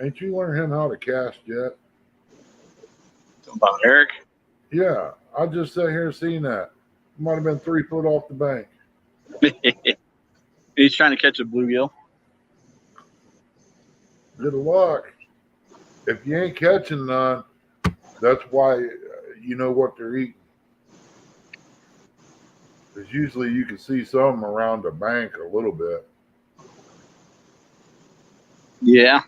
Ain't you learned him how to cast yet? about Eric. Yeah, I just sat here seeing that. Might have been 3 foot off the bank. He's trying to catch a bluegill. Good luck. If you ain't catching none, that's why you know what they're eating. Because usually you can see some around the bank a little bit. Yeah.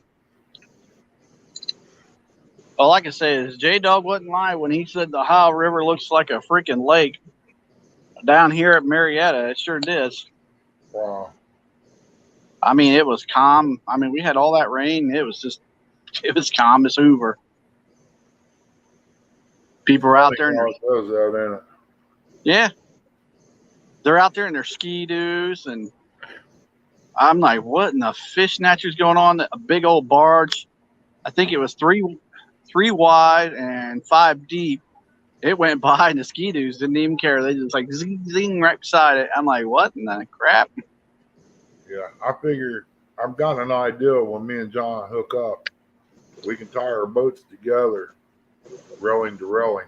Well, like I said, J Dog wasn't lying when he said the Ohio River looks like a freaking lake down here at Marietta. It sure does. Wow. I mean, it was calm. I mean, we had all that rain. It was calm as Hoover. People were out there. How it does that, ain't it? Yeah. They're out there in their ski-doos, and I'm like, what in the fish snatcher's going on? A big old barge. I think it was three wide and 5 deep. It went by, and the ski-doos didn't even care. They just like zing, zing right beside it. I'm like, what in the crap? Yeah, I figure I've got an idea when me and John hook up. We can tie our boats together, railing to railing.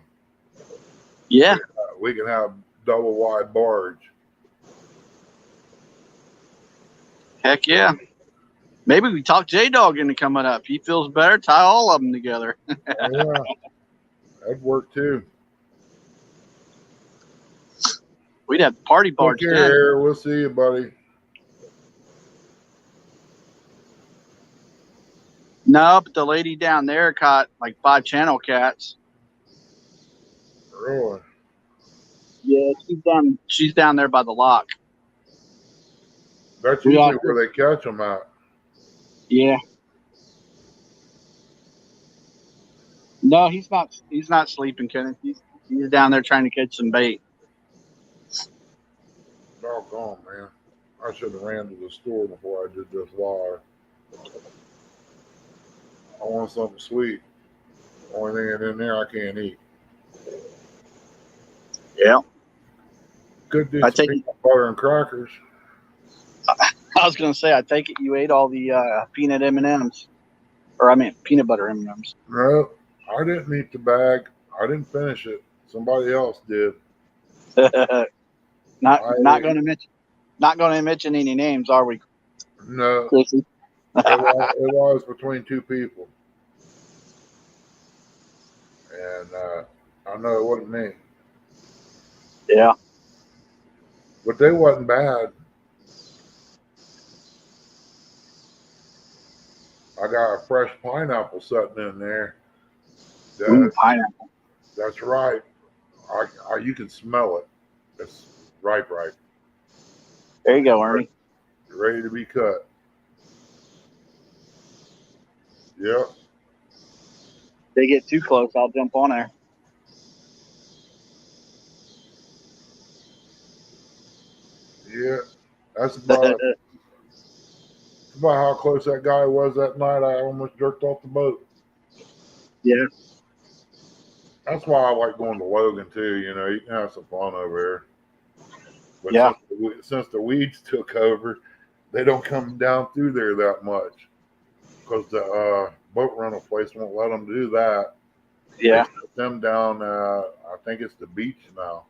Yeah. We can have double wide barge. Heck yeah. Maybe we talk J Dog into coming up. He feels better. Tie all of them together. Yeah, that'd work too. We'd have party Take barge care, then. Air. We'll see you, buddy. No, but the lady down there caught like 5 channel cats. Really? Yeah, she's down there by the lock. That's usually where they catch them at. Yeah. No, he's not sleeping, Kenneth. He's down there trying to catch some bait. Doggone, man. I should have ran to the store before I did this live. I want something sweet. Only thing in there I can't eat. Yeah. Could do some peanut butter and crackers. I was gonna say, I take it you ate all the peanut M&Ms, or I mean peanut butter M&Ms. No, I didn't eat the bag. I didn't finish it. Somebody else did. not going to mention any names, are we? No, Chrissy? it was between 2 people, and I know it wasn't me. Yeah. But they wasn't bad. I got a fresh pineapple sitting in there. Ooh, pineapple. That's right. You can smell it. It's ripe. There you go, Ernie. Ready to be cut. Yep. They get too close, I'll jump on there. Yeah. That's about how close that guy was that night. I almost jerked off the boat. Yeah. That's why I like going to Logan too. You know, you can have some fun over there. But yeah. Since the weeds took over, they don't come down through there that much because the boat rental place won't let them do that. Yeah. They put them down. I think it's the beach now.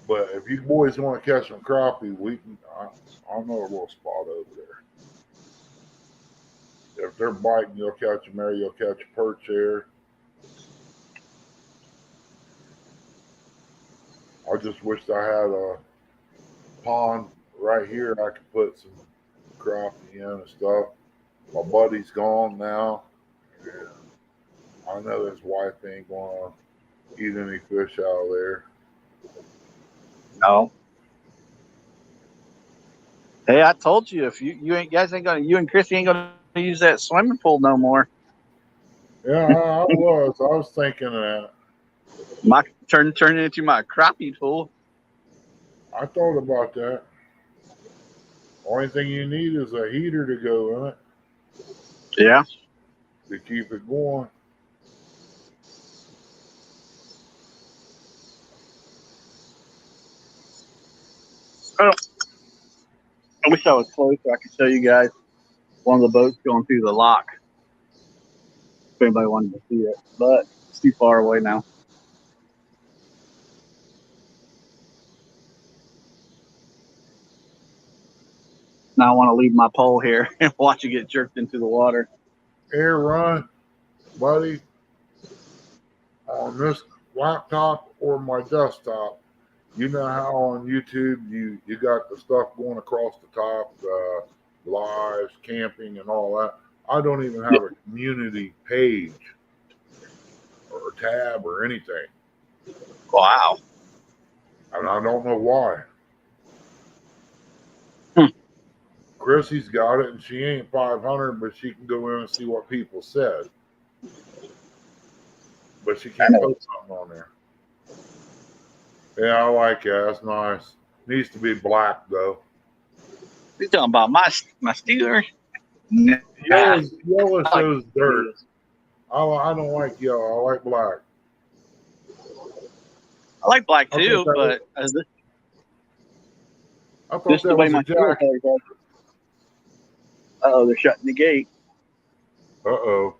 But if you boys want to catch some crappie, we can. I know a little spot over there. If they're biting, you'll catch them there. You'll catch a perch there. I just wished I had a pond right here. I could put some crappie in and stuff. My buddy's gone now. And I know his wife ain't going to eat any fish out of there. No. Hey, I told you if you and Chrissy ain't gonna use that swimming pool no more. Yeah, I was thinking of that. My turn into my crappie pool. I thought about that. Only thing you need is a heater to go in it. Yeah. To keep it going. Oh, I wish I was close so I could show you guys one of the boats going through the lock. If anybody wanted to see it, but it's too far away now. Now I want to leave my pole here and watch it get jerked into the water. Air run, buddy. On this laptop or my desktop. You know how on YouTube you got the stuff going across the top, lives, camping, and all that. I don't even have a community page or tab or anything, Wow. and I don't know why. Hmm. Chrissy's got it, and she ain't 500, but she can go in and see what people said. But she can't post something on there. Yeah, I like it. That's nice. Needs to be black though. You talking about my Steelers? Nah. Yellow I like shows dirt. I don't like yellow. I like black. black I thought too, that was, but I thought just the that way was a my Steelers jacket. are. Oh, they're shutting the gate. Uh-oh.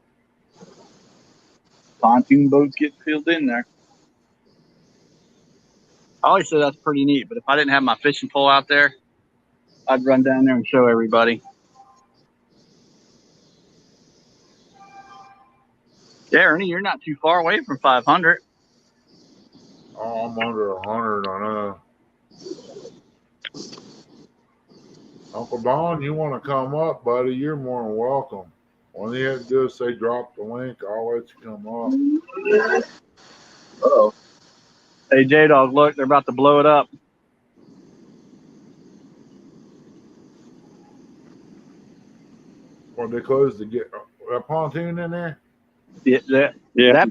Pontoon boats get filled in there. I always say that's pretty neat, but if I didn't have my fishing pole out there, I'd run down there and show everybody. Yeah, Ernie, you're not too far away from 500. Oh, I'm under 100. I know. Uncle Don, you want to come up, buddy? You're more than welcome. All you have to do is say drop the link. I'll let you come up. Uh-oh. Hey, J-Dog, look, they're about to blow it up. Well, they closed to get a pontoon in there. Yeah, Yeah. that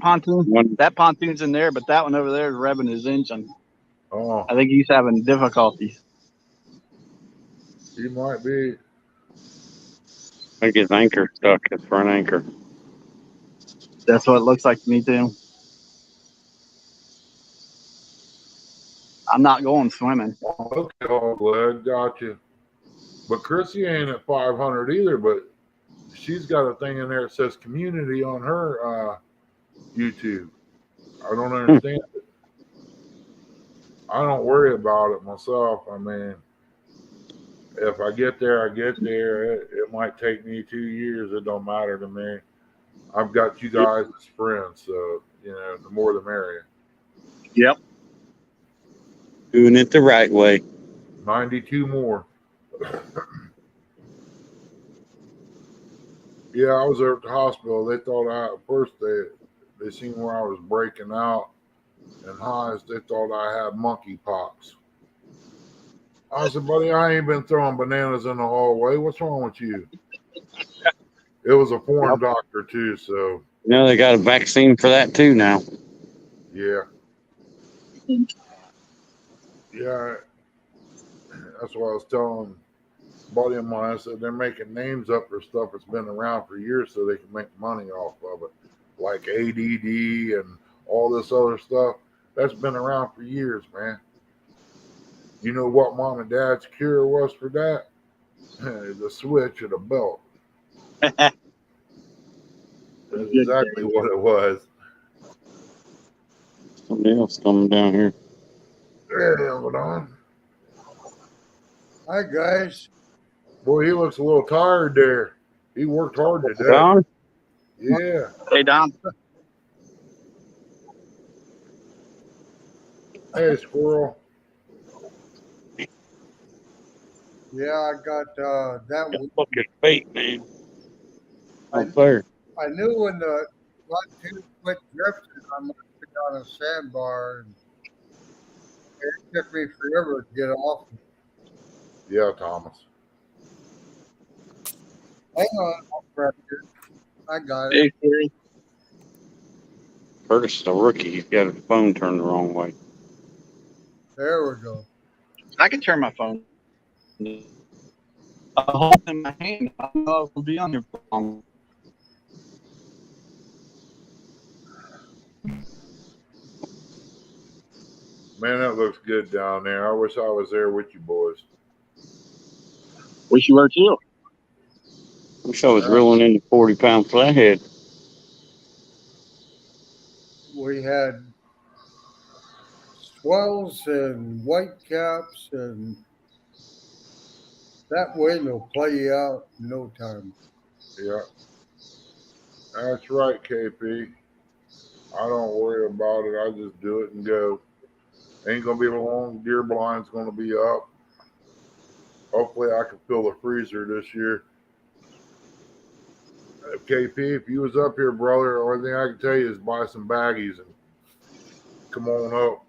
pontoon's in there, but that one over there is revving his engine. Oh, I think he's having difficulties. he might be. I think his anchor stuck, his front anchor. That's what it looks like to me too. I'm not going swimming. Okay, all glad, got you. But Chrissy ain't at 500 either. But she's got a thing in there that says community on her YouTube. I don't understand it. I don't worry about it myself. I mean, if I get there, I get there. It might take me 2 years. It don't matter to me. I've got you guys as friends, so the more the merrier. Yep. Doing it the right way. 92 more. Yeah, I was there at the hospital. They thought at first they seen where I was breaking out and highs. They thought I had monkeypox. I said, buddy, I ain't been throwing bananas in the hallway. What's wrong with you? It was a foreign doctor too, so They got a vaccine for that too now. yeah. Yeah, that's what I was telling a buddy of mine. I said they're making names up for stuff that's been around for years so they can make money off of it. Like ADD and all this other stuff. That's been around for years, man. You know what mom and dad's cure was for that? The switch of the belt. That's exactly what it was. Somebody else coming down here. Yeah, hold on. Hi, guys. Boy, he looks a little tired there. He worked hard today. Don? Yeah. Hey, Don. Hey, squirrel. Yeah, I got that one. Look at bait, man. I, Up there. I knew when the pontoon quit drifting, I must have been on a sandbar, and it took me forever to get off. Yeah, Thomas. Hang on, I'll correct it. I got it. Hey, Siri. Curtis is a rookie. He's got his phone turned the wrong way. There we go. I can turn my phone. I'll hold it in my hand. I don't know if it'll be on your phone. Man, that looks good down there. I wish I was there with you boys. Wish you were too. Wish I was reeling in the 40-pound flathead. We had swells and white caps, and that wind will play you out in no time. Yeah. That's right, KP. I don't worry about it. I just do it and go. Ain't gonna be long. Deer blind's gonna be up. Hopefully, I can fill the freezer this year. KP, if you was up here, brother, the only thing I can tell you is buy some baggies and come on up.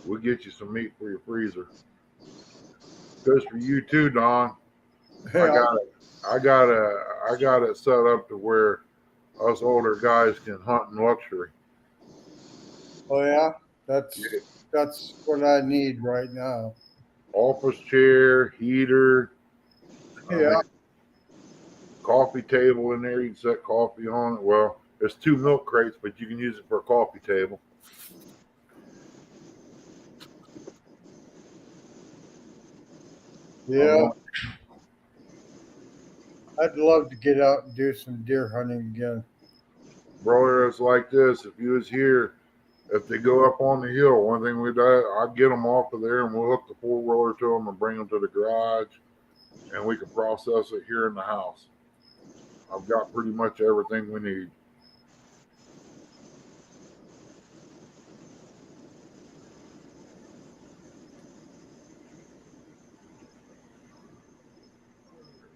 We'll get you some meat for your freezer. Goes for you too, Don. I Yeah. got it. I got it set up to where us older guys can hunt in luxury. Oh yeah. That's what I need right now. Office chair, heater, Yeah. coffee table in there. You can set coffee on it. Well, there's 2 milk crates, but you can use it for a coffee table. Yeah. I'd love to get out and do some deer hunting again. Brother, it's like this. If you was here, if they go up on the hill, one thing we do, I'd get them off of there and we'll hook the 4-wheeler to them and bring them to the garage and we can process it here in the house. I've got pretty much everything we need.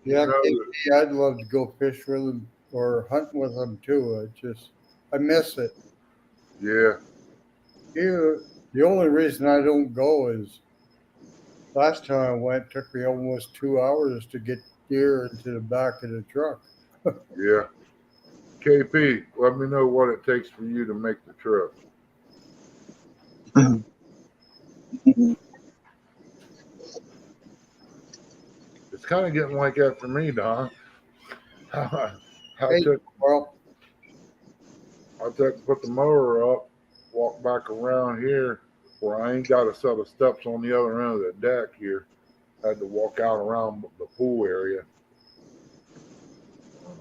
Yeah, You KP, I'd love to go fish with them or hunt with them too. I miss it. yeah. The only reason I don't go is last time I went, it took me almost 2 hours to get deer into the back of the truck. Yeah. KP, let me know what it takes for you to make the trip. It's kind of getting like that for me, Don. I Hey, took well, put the mower up, walk back around here where I ain't got a set of steps on the other end of the deck here. Had to walk out around the pool area.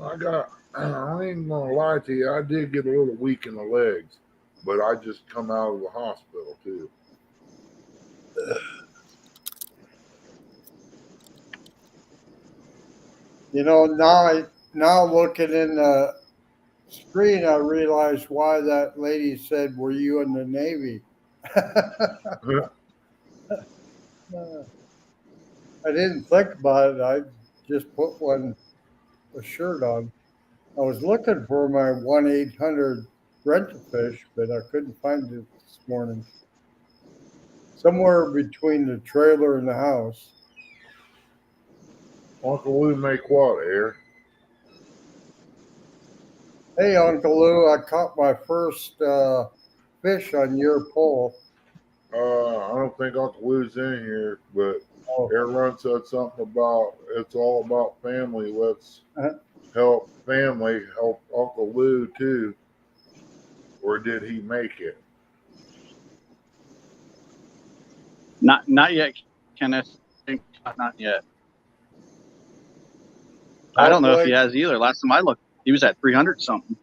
I ain't gonna lie to you, I did get a little weak in the legs, but I just come out of the hospital too. now looking in the screen, I realized why that lady said, "Were you in the Navy?" I didn't think about it. I just put a shirt on. I was looking for my 1-800 rent-a-fish, but I couldn't find it this morning. Somewhere between the trailer and the house. Uncle Lou make what, Air? Hey, Uncle Lou, I caught my first fish on your pole. I don't think Uncle Lou's in here, but Oh, Air Run said something about it's all about family. Let's uh, help family, help Uncle Lou too. Or did he make it? Not yet, Kenneth. Not yet. I don't hog know if he leg, has either. Last time I looked, he was at 300 something.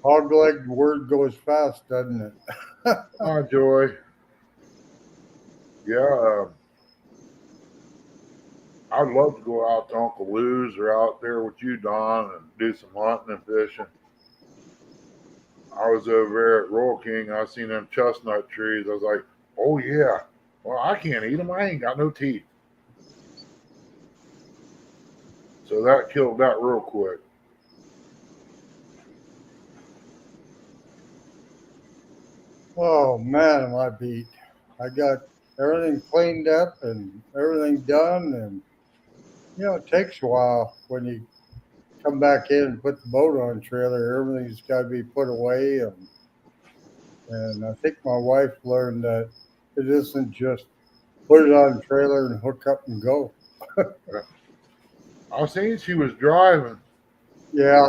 hog leg word goes fast, doesn't it? Hi, Joy. Yeah, I'd love to go out to Uncle Lou's or out there with you, Don, and do some hunting and fishing. I was over there at Royal King. I seen them chestnut trees. I was like, oh, yeah. Well, I can't eat them. I ain't got no teeth. So that killed that real quick. Oh man, am I beat. I got everything cleaned up and everything done, and it takes a while when you come back in and put the boat on the trailer. Everything's got to be put away, and I think my wife learned that it isn't just put it on the trailer and hook up and go. I seen she was driving. Yeah,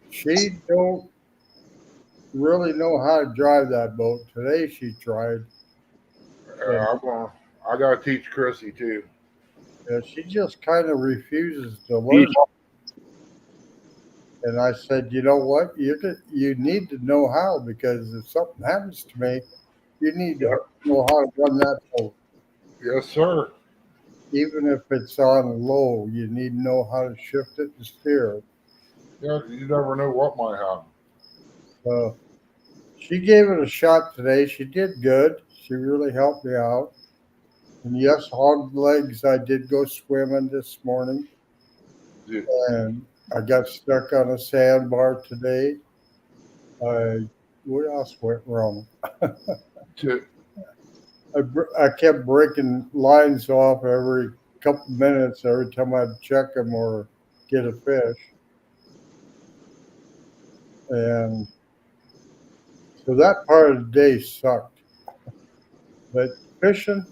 she don't really know how to drive that boat. Today she tried, and I gotta teach Chrissy too. she just kind of refuses to He- learn. And I said, you know what? You need to know how, because if something happens to me, you need to know how to run that boat. Yes, sir. Even if it's on low, you need to know how to shift it and steer it. Yeah, you never know what might happen. So she gave it a shot today. She did good. She really helped me out. And yes, hog legs, I did go swimming this morning. Yeah, And I got stuck on a sandbar today. What else went wrong? yeah, I kept breaking lines off every couple minutes every time I'd check them or get a fish. And so that part of the day sucked. But fishing,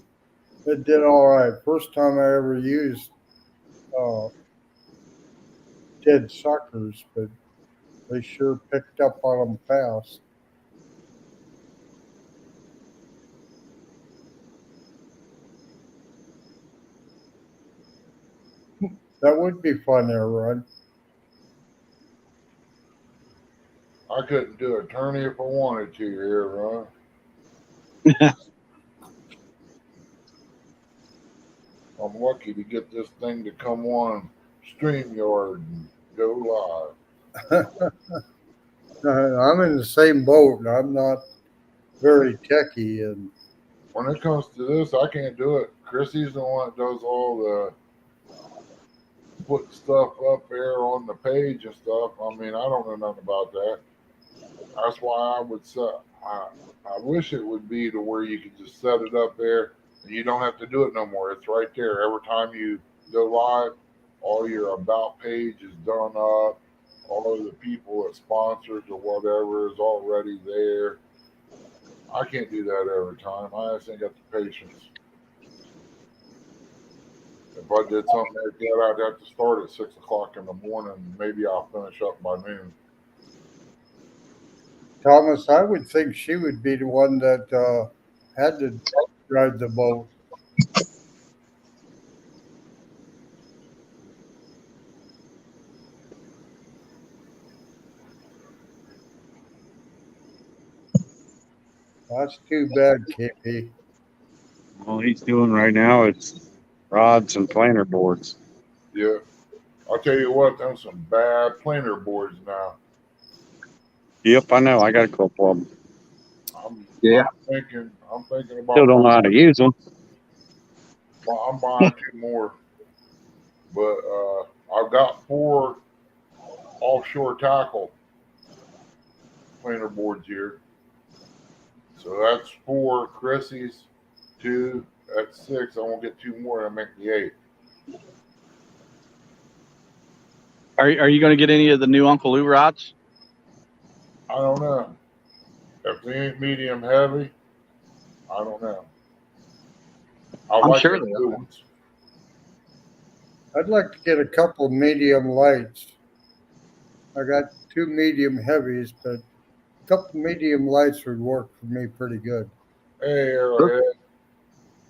it did all right. First time I ever used uh, dead suckers, but they sure picked up on them fast. That would be fun there, Rod. I couldn't do a tourney if I wanted to here, right? I'm lucky to get this thing to come on StreamYard and go I'm in the same boat. I'm not very techy, and live. When it comes to this, I can't do it. Chrissy's the one that does all the put stuff up there on the page and stuff. I mean, I don't know nothing about that. That's why I would say I wish it would be to where you could just set it up there and you don't have to do it no more. It's right there. Every time you go live, all your about page is done up. All of the people that sponsors or whatever is already there. I can't do that every time. I just ain't got the patience. If I did something like that, I'd have to start at 6 o'clock in the morning. Maybe I'll finish up by noon. Thomas, I would think she would be the one that had to drive the boat. That's too bad, KP. All he's doing right now is rods and planer boards. Yeah. I'll tell you what, them some bad planer boards now. Yep, I know. I got a couple of them. Yeah. I'm thinking Still about don't know how to use them. I'm buying two more. But I've got four offshore tackle planer boards here. So that's four Chrissy's, two, that's six. I won't get two more and I make the eight. Are you going to get any of the new Uncle Lou rods? I don't know. If they ain't medium heavy, I don't know. I I'm like sure the they blue are. ones. I'd like to get a couple medium lights. I got two medium heavies, but a couple medium lights would work for me pretty good. Hey, Arrowhead.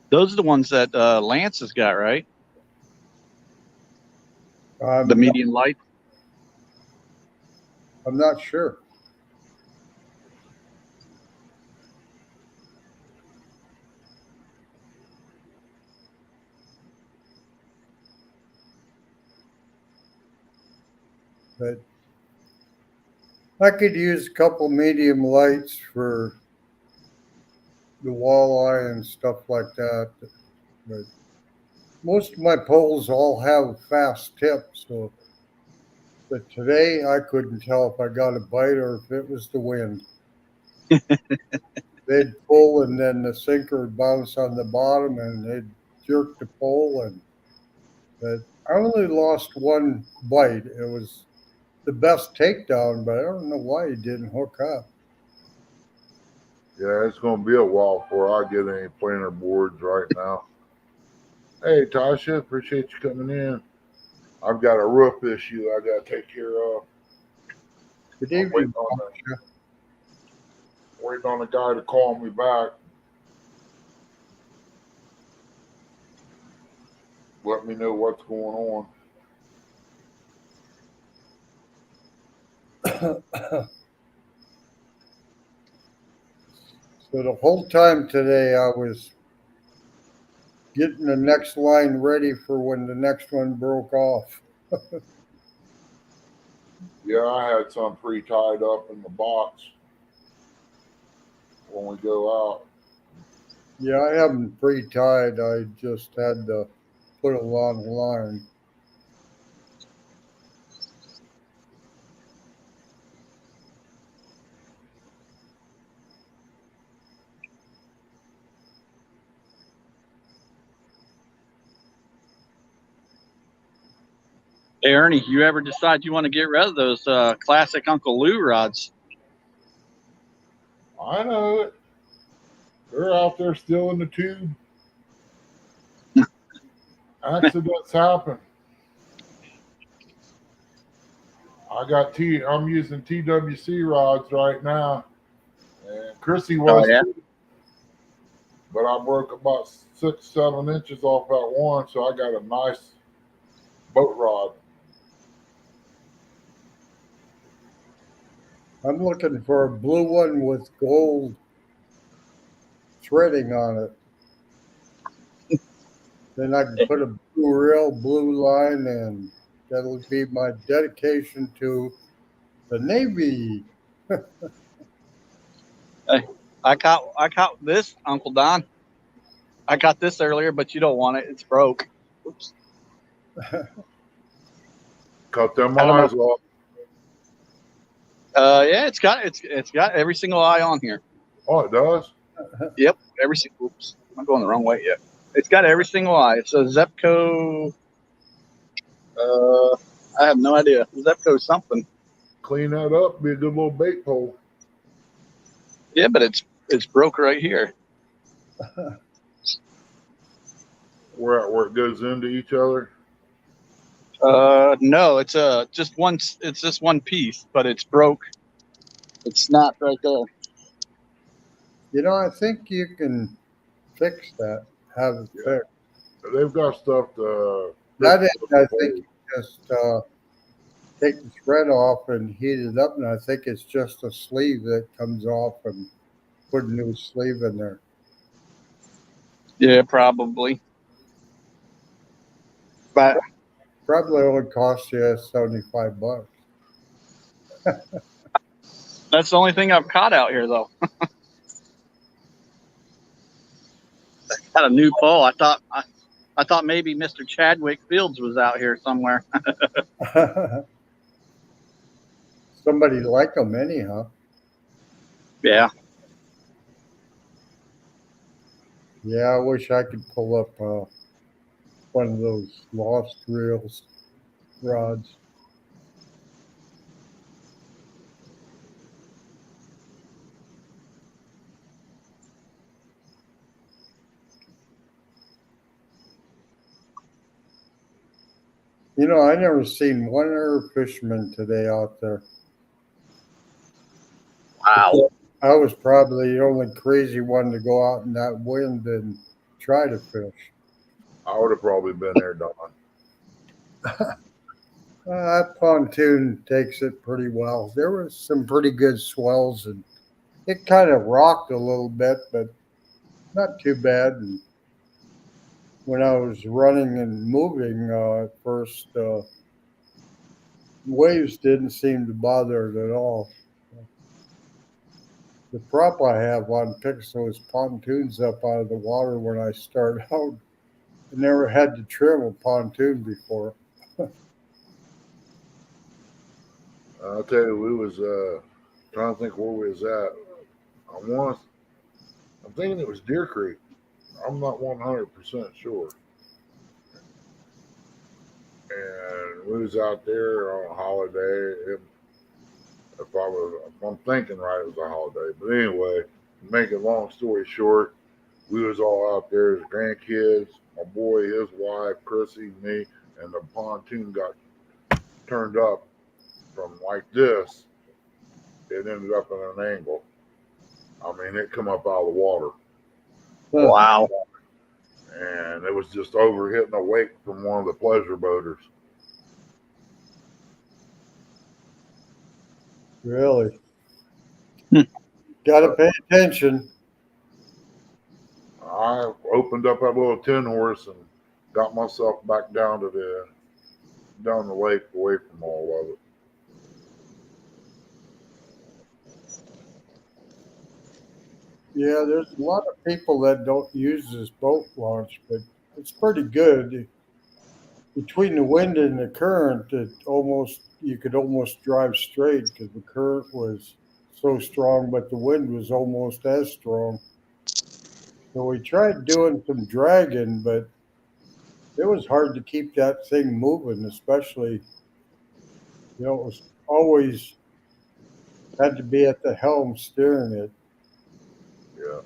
Those are the ones that Lance has got, right? The I'm not, medium light. I'm not sure. But I could use a couple medium lights for the walleye and stuff like that. But most of my poles all have fast tips, so but today I couldn't tell if I got a bite or if it was the wind. They'd pull and then the sinker would bounce on the bottom and they'd jerk the pole and but I only lost one bite. It was the best takedown, but I don't know why he didn't hook up. Yeah, it's going to be a while before I get any planer boards right now. Hey, Tasha, appreciate you coming in. I've got a roof issue I got to take care of. Good I'm evening, Tasha. waiting on a guy to call me back. Let me know what's going on. So the whole time today I was getting the next line ready for when the next one broke off. Yeah, I had some pre-tied up in the box when we go out. Yeah, I have them pre-tied. I just had to put them on the line. Hey, Ernie, you ever decide you want to get rid of those classic Uncle Lou rods? I know it. They're out there still in the tube. Accidents happen. I'm using TWC rods right now, and Chrissy Oh was yeah. too. But I broke about 6, 7 inches off that one, so I got a nice boat rod. I'm looking for a blue one with gold threading on it. Then I can put a blue line, and that'll be my dedication to the Navy. Hey, I caught this, Uncle Don. I got this earlier, but you don't want it. It's broke. Oops. Cut them I don't know. eyes off. Yeah, it's got every single eye on here. Oh, it does? Yep, every single. Oops, I'm going the wrong way yet. It's got every single eye. It's a Zepco. I have no idea. Zepco something. Clean that up, be a good little bait pole. Yeah, but it's broke right here. Where it goes into each other. No, it's just one. It's just one piece, but it's broke. It's snapped right there. You know, I think you can fix that, have it Yeah. fixed. They've got stuff to That fix is, the I think pole. you just take the thread off and heat it up, and I think it's just a sleeve that comes off and put a new sleeve in there. Yeah, probably. But Probably only cost you $75. that's the only thing I've caught out here, though. Got a new pole. I thought maybe Mr. Chadwick Fields was out here somewhere. Somebody like them anyhow. Yeah. Yeah, I wish I could pull up one of those lost reels rods. You know, I never seen one other fisherman today out there. Wow. I was probably the only crazy one to go out in that wind and try to fish. I would have probably been there, Don. That pontoon takes it pretty well. There was some pretty good swells, and it kind of rocked a little bit, but not too bad. And when I was running and moving at first, waves didn't seem to bother it at all. The prop I have on picks those pontoons up out of the water when I start out. I never had to trim a pontoon before. I'll tell you, we was trying to think where we was at. I'm thinking it was Deer Creek. I'm not 100% sure. And we was out there on a holiday. If I'm thinking right, it was a holiday. But anyway, to make a long story short, we was all out there as grandkids. My boy, his wife, Chrissy, me, and the pontoon got turned up from like this. It ended up in an angle. I mean, it come up out of the water, Wow. and it was just over hitting a wake from one of the pleasure boaters. Really? Hmm. Got to pay attention. I opened up that little 10 horse and got myself back down the lake away from all of it. Yeah, there's a lot of people that don't use this boat launch, but it's pretty good. Between the wind and the current, it almost you could almost drive straight because the current was so strong, but the wind was almost as strong. So we tried doing some dragging, but it was hard to keep that thing moving, especially it was always had to be at the helm steering it. Yeah,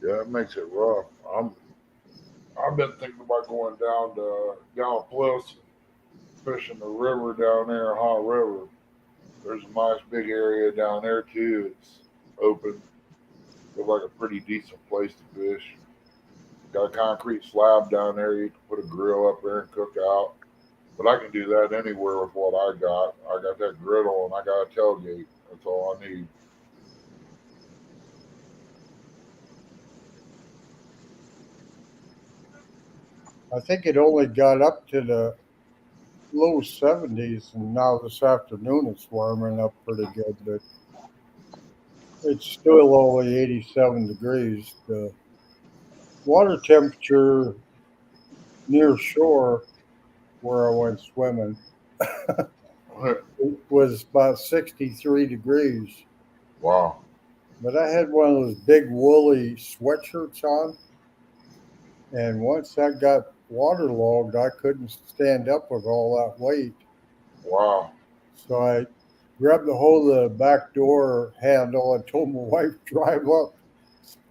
yeah, it makes it rough. I've been thinking about going down to Gallipolis, fishing the river down there, Hot River. There's a nice big area down there too. It's open. Looks like a pretty decent place to fish. Got a concrete slab down there. You can put a grill up there and cook out. But I can do that anywhere with what I got. I got that griddle and I got a tailgate. That's all I need. I think it only got up to the low 70s, and now this afternoon it's warming up pretty good, but it's still only 87 degrees. The water temperature near shore where I went swimming was about 63 degrees. Wow. But I had one of those big woolly sweatshirts on, and once that got waterlogged, I couldn't stand up with all that weight. Wow. So I grabbed the hold of the back door handle and told my wife, drive up,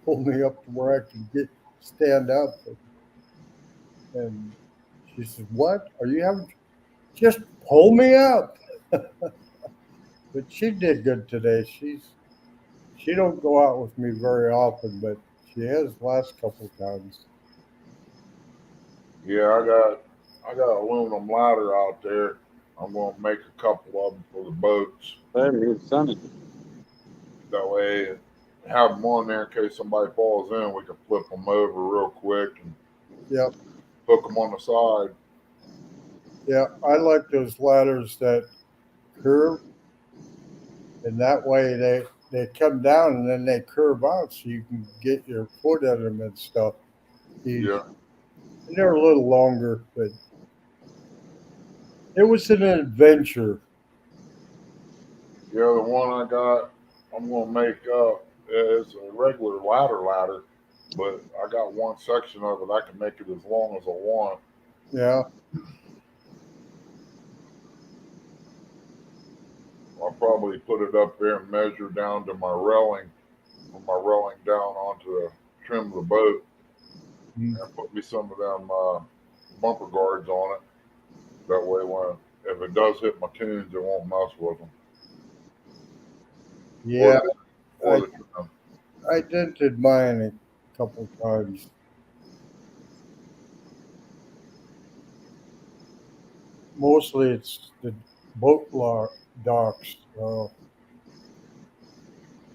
pull me up to where I could stand up. And she said, what? Are you having, just pull me up. But she did good today. She don't go out with me very often, but she has last couple times. Yeah, I got an aluminum ladder out there. I'm gonna make a couple of them for the boats. It's sunny. That way, have them on there in case somebody falls in. We can flip them over real quick and Yep. hook them on the side. Yeah, I like those ladders that curve, and that way they come down and then they curve out, so you can get your foot in them and stuff easy. Yeah, And they're a little longer, but it was an adventure. yeah. The one I got, I'm gonna make up. It's a regular ladder, but I got one section of it. I can make it as long as I want. Yeah, I'll probably put it up there and measure down to my railing, from my railing down onto the trim of the boat, mm, and put me some of them bumper guards on it. That way, when if it does hit my tunes, it won't mess with them or yeah. the or I the trim. I dented mine a couple times. Mostly it's the docks.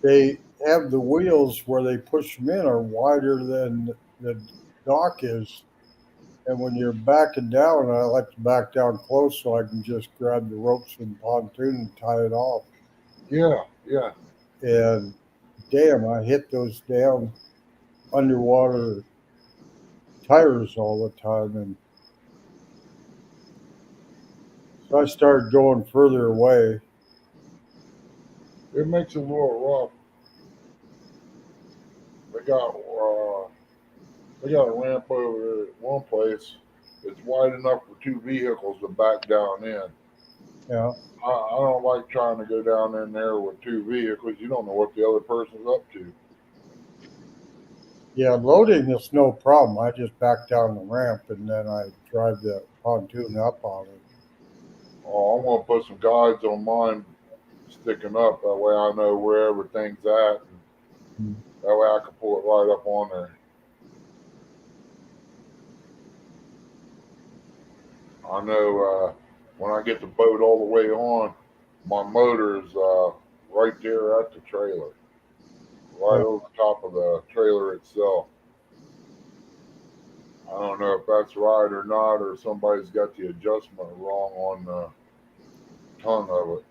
They have the wheels where they push them in are wider than the dock is. And when you're backing down, I like to back down close so I can just grab the ropes and pontoon and tie it off. Yeah, yeah, And damn, I hit those damn underwater tires all the time. And so I started going further away. it makes it a little rough. They got they got a ramp over there at one place. It's wide enough for two vehicles to back down in. Yeah. I don't like trying to go down in there with two vehicles. You don't know what the other person's up to. Yeah, loading is no problem. I just back down the ramp and then I drive the pontoon up on it. Oh, I'm gonna put some guides on mine sticking up. That way I know where everything's at. And Mm. that way I can pull it right up on there. I know when I get the boat all the way on, my motor is right there at the trailer, right Yeah. over top of the trailer itself. I don't know if that's right or not, or somebody's got the adjustment wrong on the tongue of it.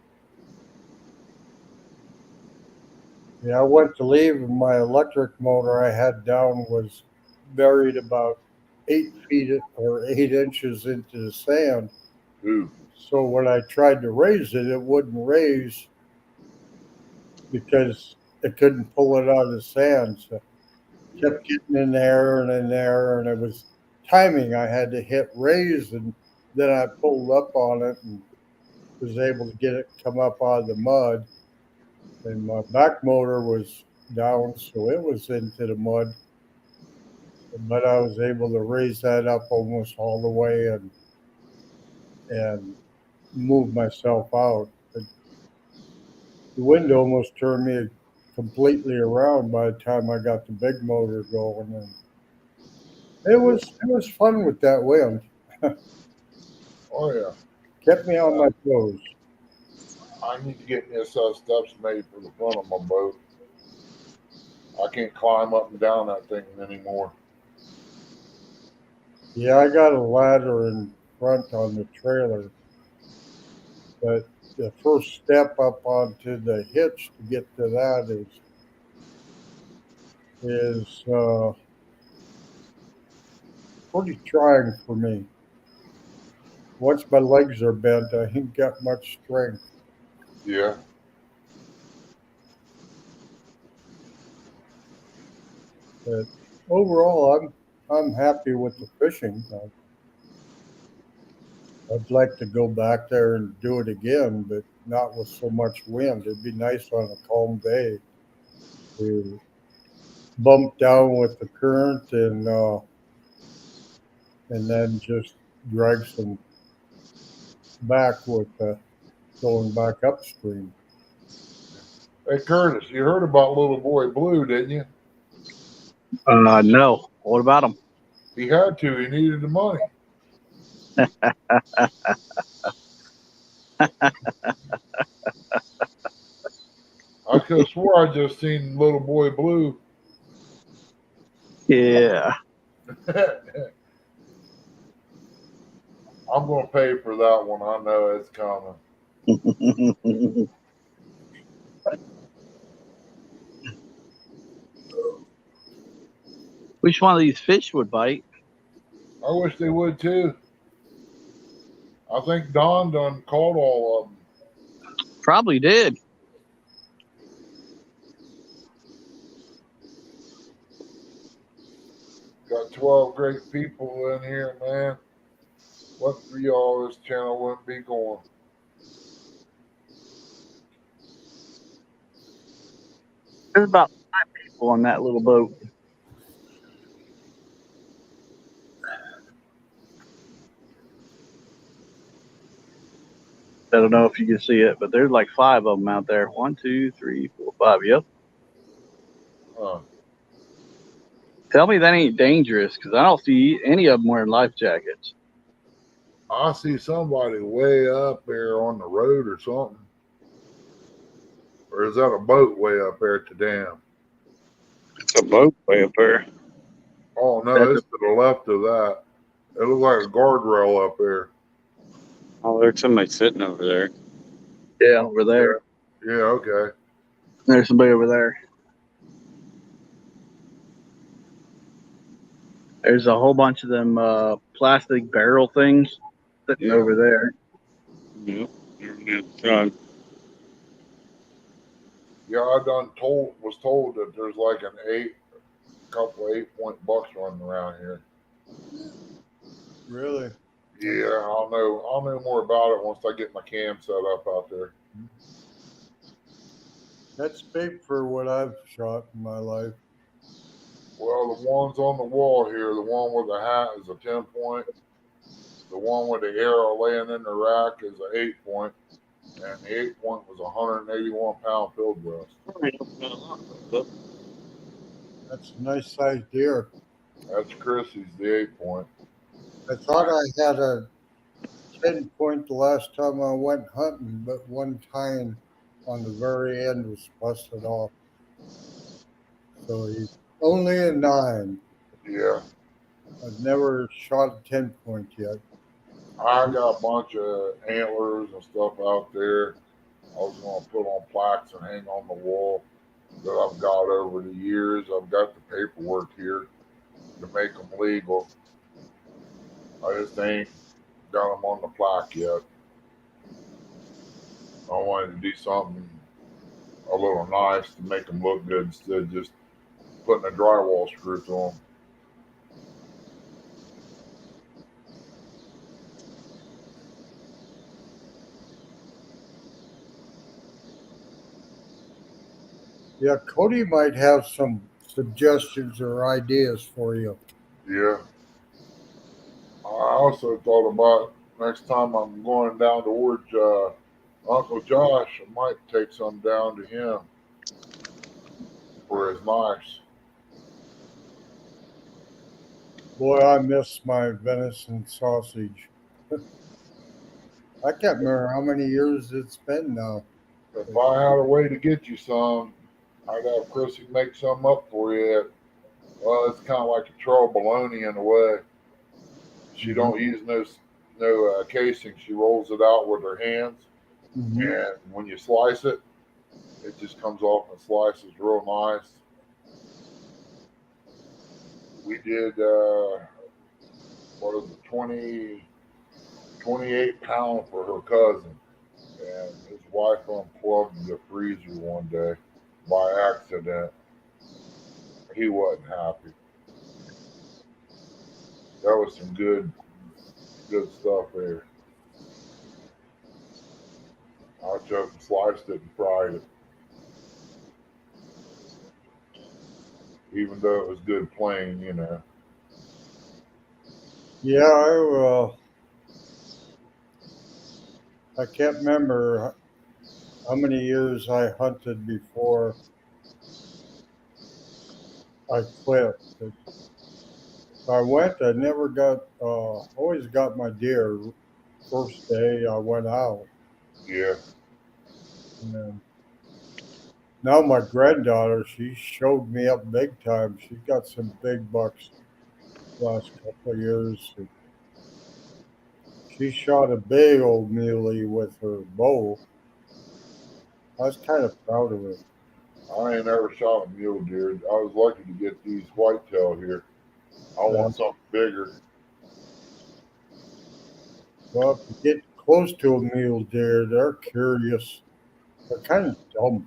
Yeah, I went to leave, and my electric motor I had down was buried about 8 feet or 8 inches into the sand. Ooh. So when I tried to raise it, it wouldn't raise because it couldn't pull it out of the sand. So it Yeah. kept getting in there and in there, and it was timing. I had to hit raise, and then I pulled up on it and was able to get it come up out of the mud. And my back motor was down, so it was into the mud. But I was able to raise that up almost all the way and move myself out. But the wind almost turned me completely around by the time I got the big motor going, and it was fun with that wind. Oh yeah. Kept me on my toes. I need to get me a set of steps made for the front of my boat. I can't climb up and down that thing anymore. Yeah, I got a ladder in front on the trailer, but the first step up onto the hitch to get to that is pretty trying for me. Once my legs are bent, I ain't got much strength. Yeah. But overall, I'm happy with the fishing. I'd like to go back there and do it again, but not with so much wind. It'd be nice on a calm day to bump down with the current and then just drag some back with going back upstream. Hey Curtis, you heard about little boy Blue, didn't you? No. What about them? He had to. He needed the money. I could have swore I just seen little boy Blue. Yeah. I'm gonna pay for that one. I know it's coming. Which one of these fish would bite? I wish they would too. I think Don done caught all of them. Probably did. Got 12 great people in here, man. What for y'all this channel wouldn't be going. There's about 5 people on that little boat. I don't know if you can see it, but there's like 5 of them out there. 1, 2, 3, 4, 5. Yep. Huh. Tell me that ain't dangerous, because I don't see any of them wearing life jackets. I see somebody way up there on the road or something. Or is that a boat way up there at the dam? It's a boat way up there. Oh no, That's it's to the left of that. It looks like a guardrail up there. Oh, there's somebody sitting over there. yeah, over there. Yeah, okay. There's somebody over there. There's a whole bunch of them plastic barrel things sitting Yeah. over there. Yep. There's Yeah, was told that there's like couple 8-point bucks running around here. Really? Yeah, I'll know more about it once I get my cam set up out there. That's big for what I've shot in my life. Well, the ones on the wall here, the one with the hat is a 10-point. The one with the arrow laying in the rack is an 8-point. And the 8-point was a 181-pound field breast. That's a nice sized deer. That's Chrissy's, the 8-point. I thought I had a 10 point the last time I went hunting, but one tine on the very end was busted off. So he's only a 9. Yeah. I've never shot a 10 point yet. I got a bunch of antlers and stuff out there. I was going to put on plaques and hang on the wall. that I've got over the years. I've got the paperwork here to make them legal. I just ain't got them on the plaque yet. I wanted to do something a little nice to make them look good instead of just putting a drywall screw to them. Yeah, Cody might have some suggestions or ideas for you. Yeah. I also thought about next time I'm going down towards Uncle Josh, I might take some down to him for his knives. Boy, I miss my venison sausage. I can't remember how many years it's been now. If I had a way to get you some, I'd have Chrissy make some up for you. Well, it's kind of like a troll bologna in a way. She don't use no casing. She rolls it out with her hands, Mm-hmm. and when you slice it, it just comes off and slices real nice. We did what is it, 28 pound for her cousin, and his wife unplugged the freezer one day by accident. He wasn't happy. That was some good stuff there. I took and sliced it and fried it, even though it was good plain, you know. Yeah, I can't remember how many years I hunted before I quit. But I went. I never got. Always got my deer first day I went out. Yeah. And now my granddaughter, she showed me up big time. She got some big bucks last couple of years. She shot a big old muley with her bow. I was kind of proud of her. I ain't ever shot a mule deer. I was lucky to get these whitetail here. I Yeah. want something bigger. Well, if you get close to a mule deer, they're curious. They're kind of dumb.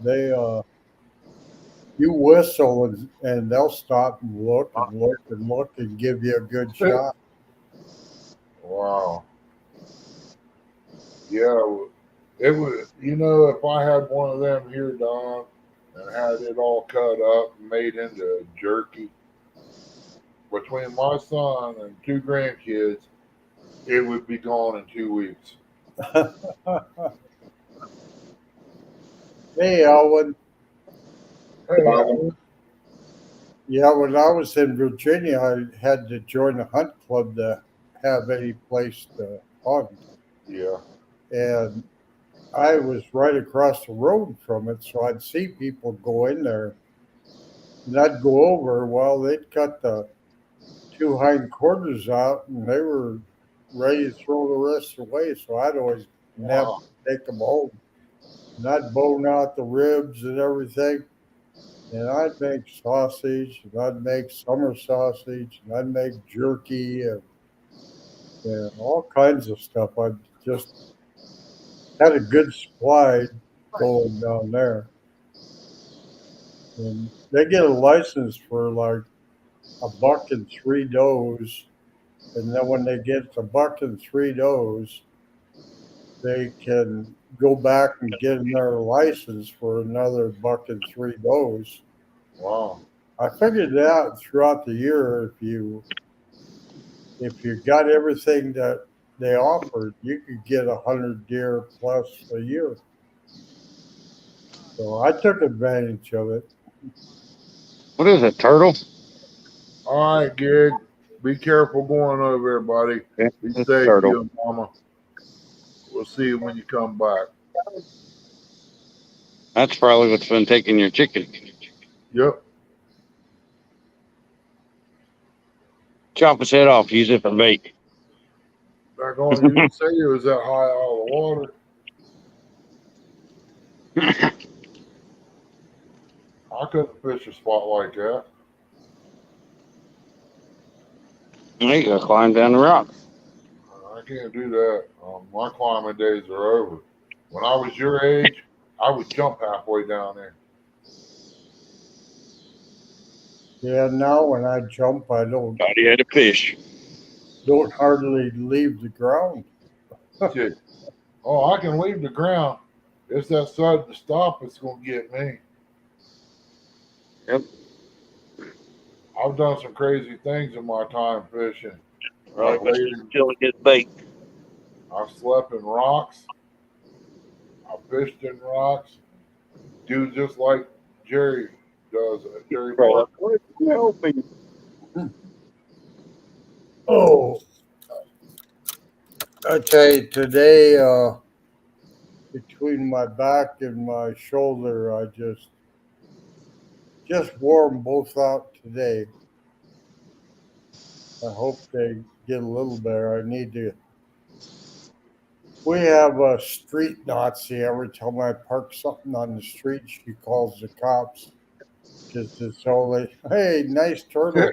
They you whistle and they'll stop and look and look and look and give you a good shot. Wow. Yeah, it would. You know, if I had one of them here, Don, and had it all cut up and made into jerky, between my son and two grandkids, it would be gone in 2 weeks. Hey, Alwyn. Hey, Alan. Yeah, when I was in Virginia, I had to join a hunt club to have any place to hunt. Yeah. And I was right across the road from it, so I'd see people go in there. And I'd go over, well, they'd cut the two hind quarters out and they were ready to throw the rest away. So I'd always nab Wow. take them home. And I'd bone out the ribs and everything. And I'd make sausage, and I'd make summer sausage, and I'd make jerky, and all kinds of stuff. I just had a good supply going down there. And they get a license for like a buck and three does. And then when they get a buck and three does, they can go back and get another license for another buck and three does. Wow. I figured it out throughout the year if you got everything that they offered, you could get 100 deer plus a year. So I took advantage of it. What is it, turtle? All right, Gig. Be careful going over there, buddy. Yeah, Be it's safe, turtle. you and Mama. We'll see you when you come back. That's probably what's been taking your chicken. Yep. Chop his head off. Use it for bait. Back on, you didn't say you was that high out of the water. I couldn't fish a spot like that. You gotta climb down the rock. I can't do that. My climbing days are over. When I was your age, I would jump halfway down there. Yeah, now when I jump, I don't Thought had to fish. hardly leave the ground. Shit. Oh, I can leave the ground. It's that sudden stop that's going to get me. Yep. I've done some crazy things in my time fishing. Right, I've laid in, until it gets bait. I've slept in rocks. I fished in rocks. Do just like Jerry does. Jerry Mark. Helping. Oh, I tell you, today, between my back and my shoulder, I just wore them both out today. I hope they get a little better. I need to. We have a street Nazi. Every time I park something on the street, she calls the cops. Just as solely, hey, nice turtle.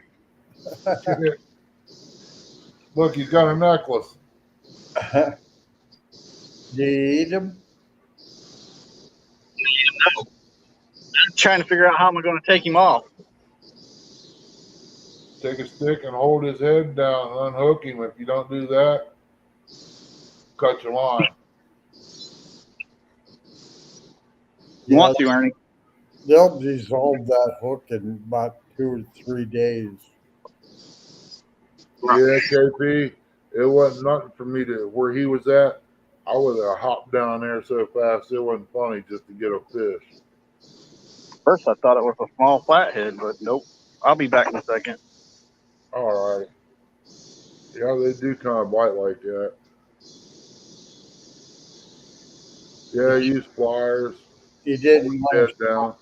Look, he's got a necklace. Do you eat them? I'm trying to figure out how am I going to take him off. Take a stick and hold his head down, unhook him. If you don't do that, cut your line. You want to, Ernie? They'll dissolve that hook in about 2 or 3 days. Yeah, KP, it wasn't nothing for me to where he was at. I would have hopped down there so fast it wasn't funny just to get a fish. First, I thought it was a small flathead, but nope. I'll be back in a second. All right. Yeah, they do kind of bite like that. Yeah, use pliers. He didn't Hold want his to. head down.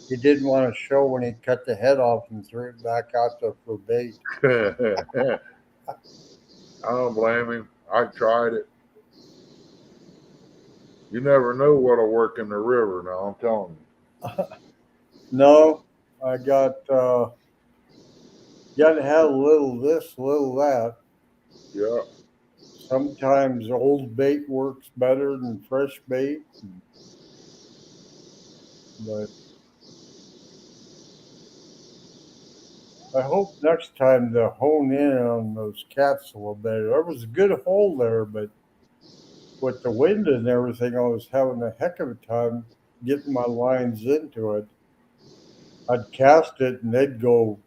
He didn't want to show when he cut the head off and threw it back out there for bait. I don't blame him. I tried it. You never know what'll work in the river. Now I'm telling you. No, I got to have a little this, a little that. Yeah. Sometimes old bait works better than fresh bait, but I hope next time to hone in on those cats a little better. There was a good hole there, but with the wind and everything, I was having a heck of a time getting my lines into it. I'd cast it and they'd go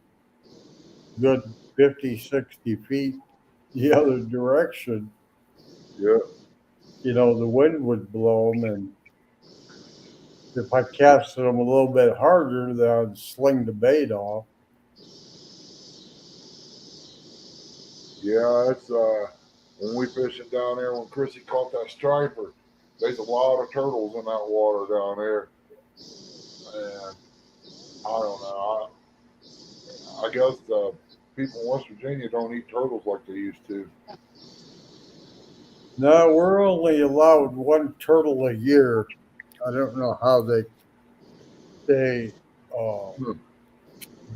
good 50, 60 feet the other direction. Yeah. The wind would blow them, and if I casted them a little bit harder, then I'd sling the bait off. Yeah, it's when we fishing down there when Chrissy caught that striper, there's a lot of turtles in that water down there. And I don't know. I guess people in West Virginia don't eat turtles like they used to. No, we're only allowed one turtle a year. I don't know how they Hmm.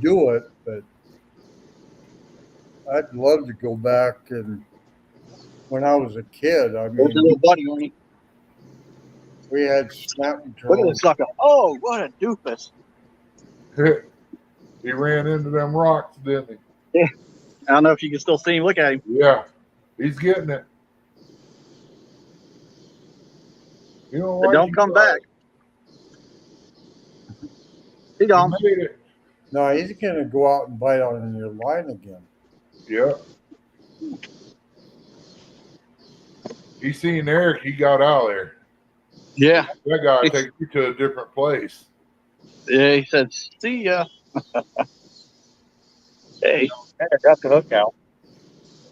do it, but I'd love to go back. And when I was a kid, I There's a mean, little buddy, Ernie. we had snapping Look at turtles. this sucker. Oh, what a doofus. He ran into them rocks, didn't Yeah. I don't know if you can still see him. Look at him. he? Yeah. He's getting it. You know But what? don't come back. He He gone. made it. No, he's going to go out and bite on your line again. Yeah. He seen Eric, he got out of there. Yeah. That guy takes you to a different place. Yeah, he said, see ya. Hey. I got the hook out.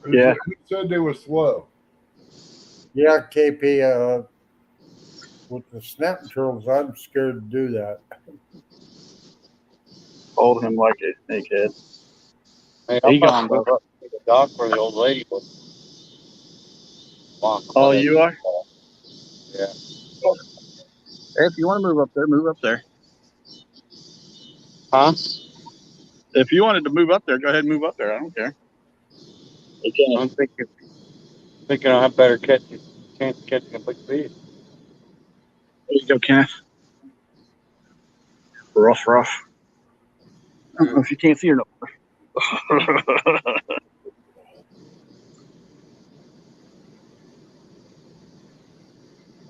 Yeah. Who said they were slow? Yeah, KP, with the snapping turtles, I'm scared to do that. Hold him like a snakehead. Hey, He I'm about gone, to move up to the dock where the old lady was. Oh, you are? Yeah. If you want to move up there, move up there. Huh? If you wanted to move up there, go ahead and move up there. I don't care. Okay. I'm thinking I'll have better chance of catching a big fish. There you go, Kenneth. Rough. I don't know if you can't see or not.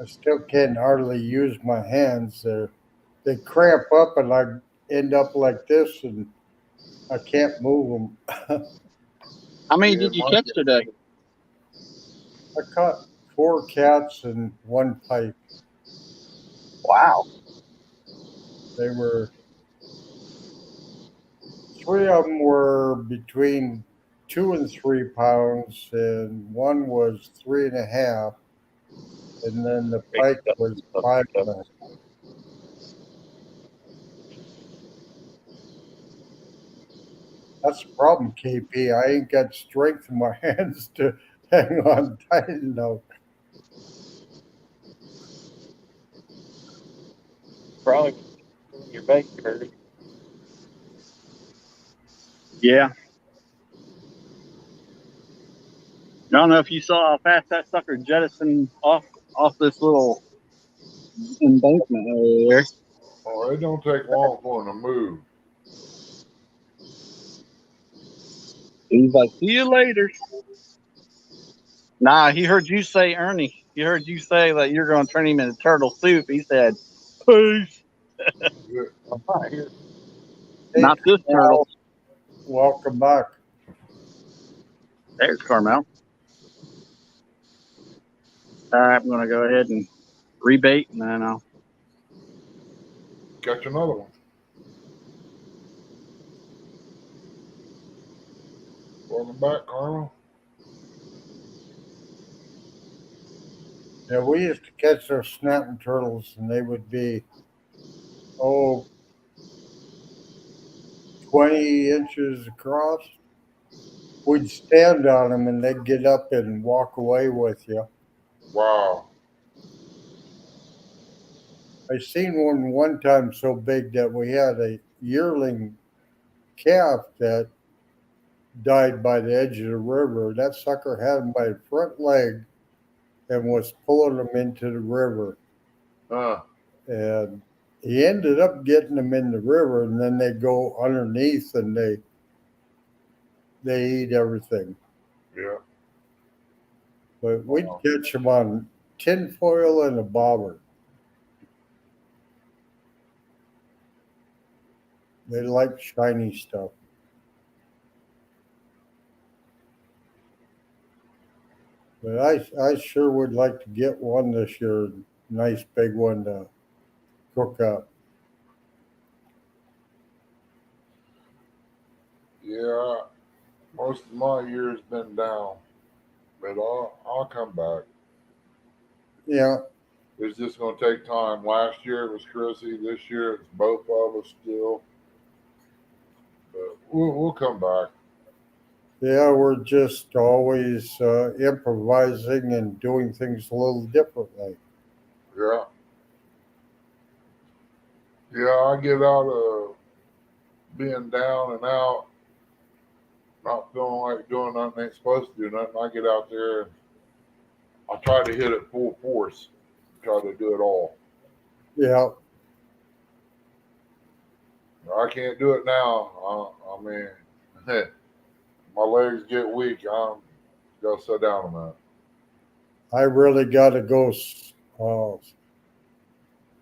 I still can't hardly use my hands. They cramp up and I end up like this and I can't move them. How many Yeah, did you mine catch get- today? I caught 4 cats and 1 pike. Wow. They were 3 of them were between 2 and 3 pounds, and one was 3.5, and then the pike was 5.5. That's the problem, KP. I ain't got strength in my hands to hang on tight enough. Probably your bait, Curtis. Yeah. I don't know if you saw how fast that sucker jettisoned off this little embankment over there. Oh, it don't take long for them to move. He's like, see you later. Nah, he heard you say, Ernie. He heard you say that you're going to turn him into turtle soup. He said, peace. Good. I'm not here. Hey, Not this turtle. Carl, welcome back. There's Carmel. All right, I'm going to go ahead and rebait, and then I'll. Catch another one. Welcome back, Carmel. Yeah, we used to catch those snapping turtles, and they would be, oh, 20 inches across. We'd stand on them, and they'd get up and walk away with you. Wow. I seen one time so big that we had a yearling calf that died by the edge of the river. That sucker had him by the front leg and was pulling him into the river. Huh. And he ended up getting them in the river, and then they go underneath and they eat everything. Yeah. But we'd Wow. catch them on tinfoil and a bobber. They like shiny stuff. But I sure would like to get one this year, nice big one to cook up. Yeah. Most of my year's been down, but I'll come back. Yeah, It's just gonna take time. Last year it was Chrissy. This year it's both of us still. But we'll come back. yeah, we're just always improvising and doing things a little differently. Yeah. Yeah, I get out of being down and out, not feeling like doing nothing ain't supposed to do nothing. I get out there and I try to hit it full force. Try to do it all. Yeah, I can't do it now. I mean, my legs get weak. I'm gotta sit down a minute. I really got to go uh,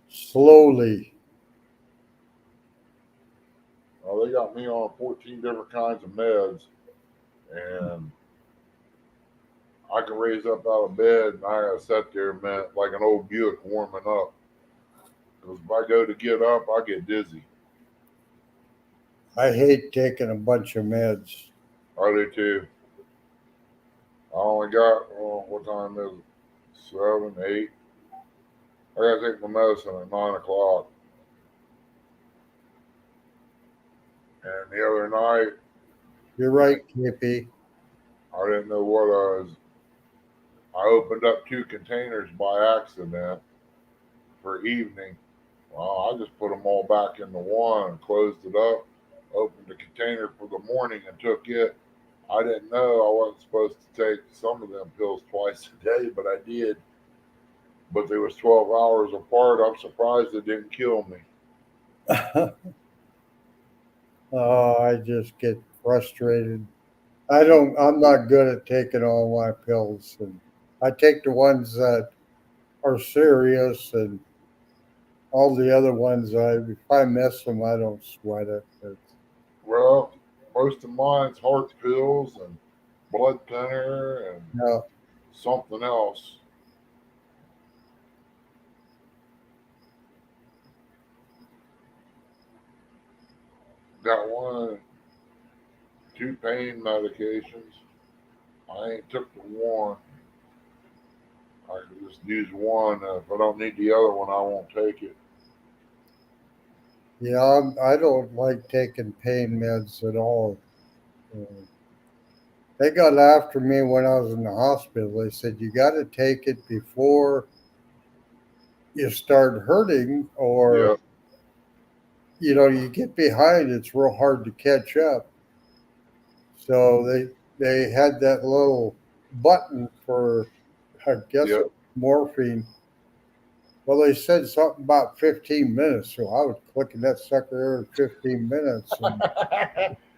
slowly. They got me on 14 different kinds of meds, and I can raise up out of bed and I gotta sit there a minute like an old Buick warming up. Because if I go to get up, I get dizzy. I hate taking a bunch of meds. I do too. I only got, well, what time is it? 7, 8. I gotta take my medicine at 9 o'clock. And the other night, You're right, KP. I didn't know what I was. I opened up 2 containers by accident. for evening. Well, I just put them all back into one and closed it up, opened the container for the morning and took it. I didn't know I wasn't supposed to take some of them pills twice a day, but I did. But they was 12 hours apart. I'm surprised it didn't kill me. Oh, I just get frustrated. I'm not good at taking all my pills, and I take the ones that are serious, and all the other ones, if I miss them, I don't sweat it. Well, most of mine's heart pills and blood thinner and No, something else. Got one, two pain medications. I ain't took the one. I can just use one. If I don't need the other one, I won't take it. yeah, I don't like taking pain meds at all. Uh, They got after me when I was in the hospital. They said you got to take it before you start hurting, or Yep, you get behind. It's real hard to catch up. So they had that little button for, I guess, yep. it was morphine. Well, they said something about 15 minutes, so I was clicking that sucker every 15 minutes,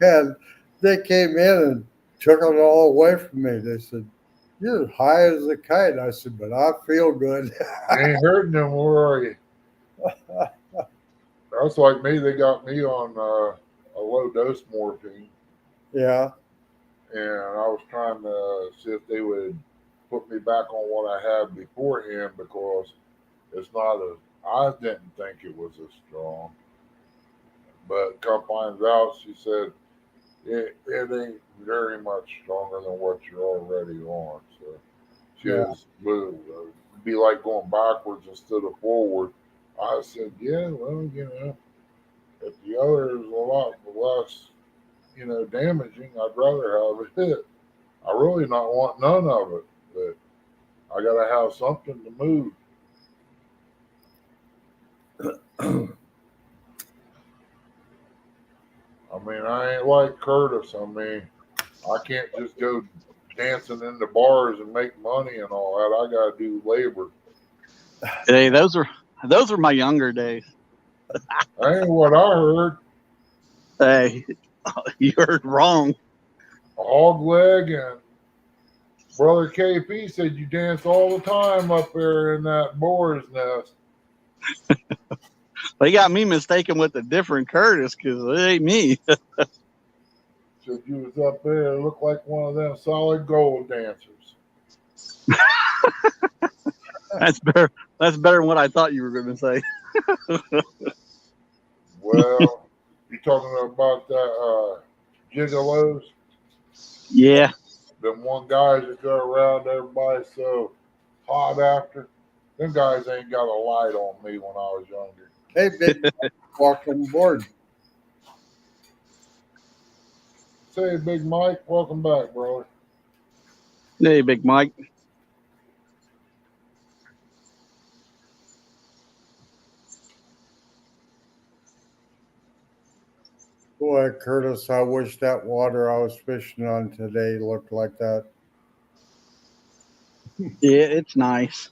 and they came in and took it all away from me. They said, "You're high as a kite." I said, "But I feel good." You ain't hurting no more, are you? That's like me. They got me on a low dose morphine, Yeah, and I was trying to see if they would put me back on what I had beforehand because it's not as. I didn't think it was as strong, but come finds out, she said it ain't very much stronger than what you're already on. So she yeah. was would be like going backwards instead of forward. I said, yeah, well, if the other is a lot less, damaging, I'd rather have it. I really not want none of it, but I gotta have something to move. I mean, I ain't like Curtis. I mean, I can't just go dancing in the bars and make money and all that. I gotta do labor. Hey, those are my younger days. That ain't what I heard. Hey, you heard wrong. Hog leg and brother KP said you dance all the time up there in that boar's nest. They got me mistaken with a different Curtis because it ain't me. Said you was up there, looked like one of them solid gold dancers. That's better. That's better than what I thought you were going to say. Well, you talking about that gigolos? Yeah. Them one guys that go around everybody so hot after. Them guys ain't got a light on me when I was younger. Hey, big walking board. Say, Big Mike, welcome back, brother. Hey, Big Mike. Boy, Curtis, I wish that water I was fishing on today looked like that. Yeah, it's nice.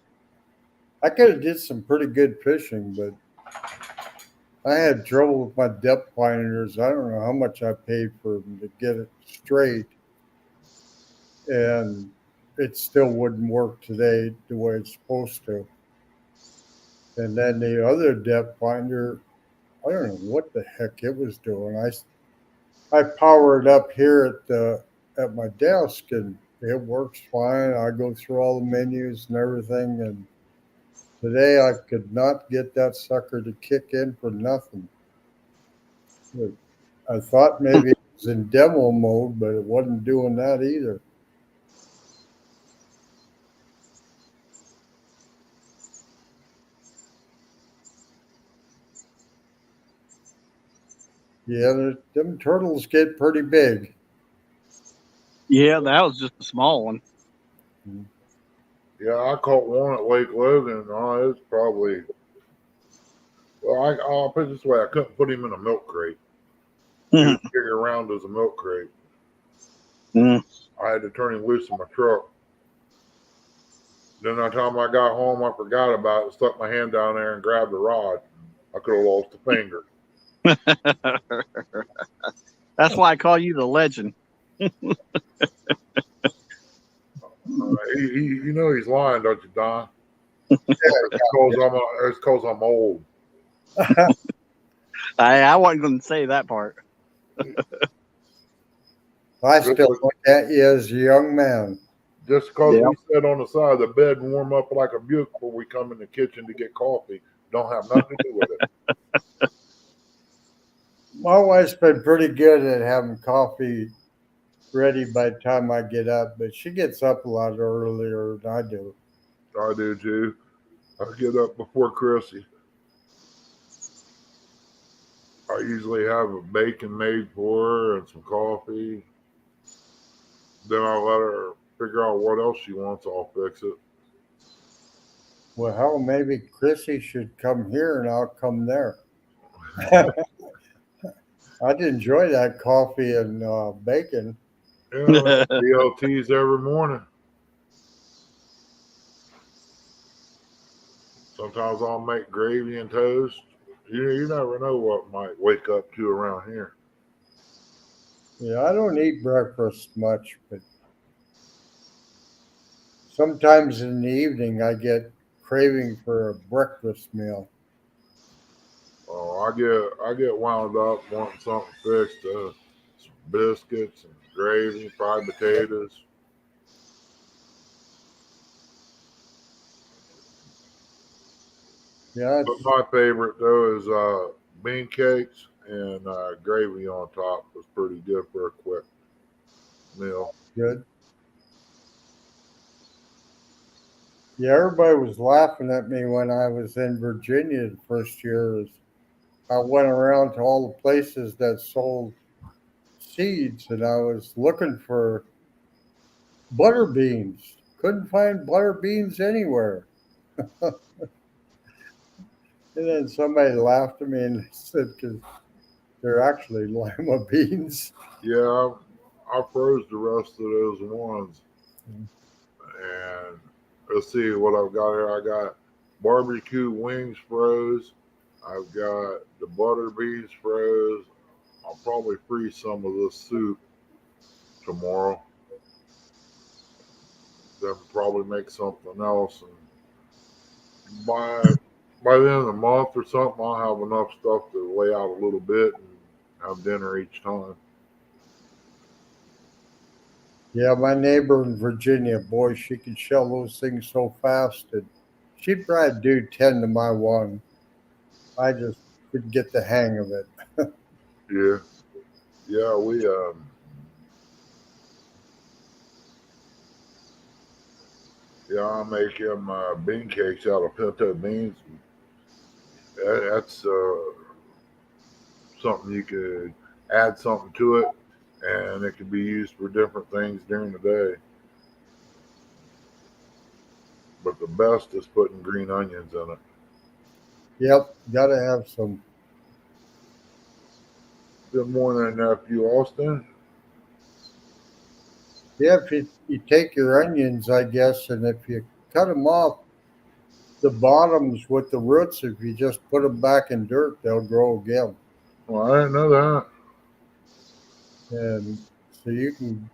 I could have did some pretty good fishing, but I had trouble with my depth finders. I don't know how much I paid for them to get it straight, and it still wouldn't work today the way it's supposed to. And then the other depth finder, I don't know what the heck it was doing. I powered up here at my desk, and it works fine. I go through all the menus and everything, and today I could not get that sucker to kick in for nothing. I thought maybe it was in demo mode, but it wasn't doing that either. Yeah, them turtles get pretty big. Yeah, that was just a small one. Yeah, I caught one at Lake Logan. Oh, it's probably Well, I'll put it this way: I couldn't put him in a milk crate. He was big around as a milk crate. I had to turn him loose in my truck. Then by the time I got home, I forgot about it. Stuck my hand down there and grabbed the rod. I could have lost a finger. That's why I call you the legend. You know he's lying, don't you, Don? It's because I'm old. I wasn't going to say that part. I still look at you as a young man. Just because we sit on the side of the bed and warm up like a butte before we come in the kitchen to get coffee, don't have nothing to do with it. My wife's been pretty good at having coffee ready by the time I get up, but she gets up a lot earlier than I do. I do too. I get up before Chrissy. I usually have a bacon made for her and some coffee. Then I'll let her figure out what else she wants. I'll fix it. Well, hell, maybe Chrissy should come here and I'll come there. I'd enjoy that coffee and bacon. Yeah, BLTs every morning. Sometimes I'll make gravy and toast. You never know what might wake up to around here. Yeah, I don't eat breakfast much, but sometimes in the evening I get craving for a breakfast meal. Oh, I get wound up wanting something fixed. Some biscuits and gravy, fried potatoes. Yeah, But my favorite though is bean cakes and gravy on top. Was pretty good for a quick meal. good. Yeah, everybody was laughing at me when I was in Virginia the first year. As I went around to all the places that sold seeds, and I was looking for butter beans. Couldn't find butter beans anywhere. And then somebody laughed at me and said, "Because they're actually lima beans." Yeah, I froze the rest of those ones. And let's see what I've got here. I got barbecue wings froze. I've got the butter beans froze. I'll probably freeze some of this soup tomorrow. Then probably make something else. And by the end of the month or something, I'll have enough stuff to lay out a little bit and have dinner each time. Yeah, my neighbor in Virginia, boy, she could shell those things so fast, and she'd probably do 10 to my one. I just couldn't get the hang of it. Yeah, yeah, I make him bean cakes out of pinto beans. That's something you could add something to it, and it can be used for different things during the day. But the best is putting green onions in it. Yep, gotta have some. Good morning, nephew Austin. Yeah, if you take your onions, I guess, and if you cut them off, the bottoms with the roots, if you just put them back in dirt, they'll grow again. Well, I didn't know that. And so you can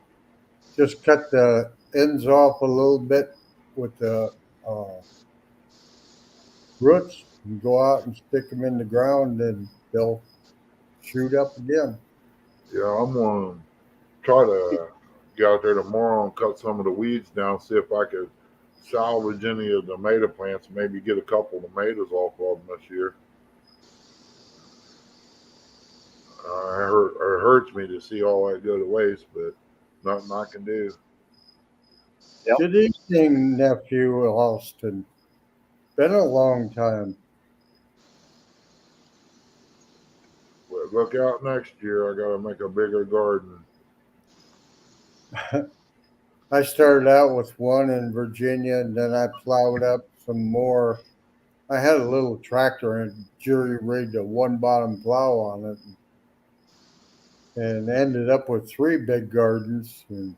just cut the ends off a little bit with the uh, roots and go out and stick them in the ground and they'll shoot up again. Yeah, I'm gonna try to get out there tomorrow and cut some of the weeds down. See if I could salvage any of the tomato plants. Maybe get a couple of tomatoes off of them this year. It hurts me to see all that go to waste, but nothing I can do. Yep. Good evening, nephew Austin. Been a long time. But look out next year. I got to make a bigger garden. I started out with one in Virginia and then I plowed up some more I had a little tractor and jury rigged a one bottom plow on it and ended up with three big gardens. And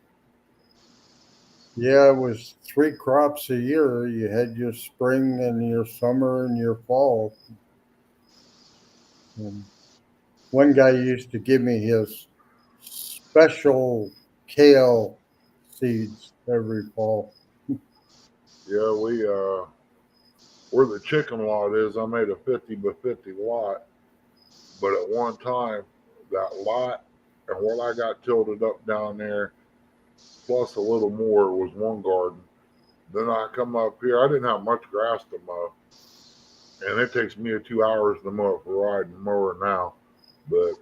yeah, it was three crops a year. You had your spring and your summer and your fall. And one guy used to give me his special kale seeds every fall. Yeah, where the chicken lot is, I made a 50 by 50 lot, but at one time that lot and what I got tilted up down there plus a little more was one garden. Then I come up here, I didn't have much grass to mow, and it takes me 2 hours to mow it for riding mower now. But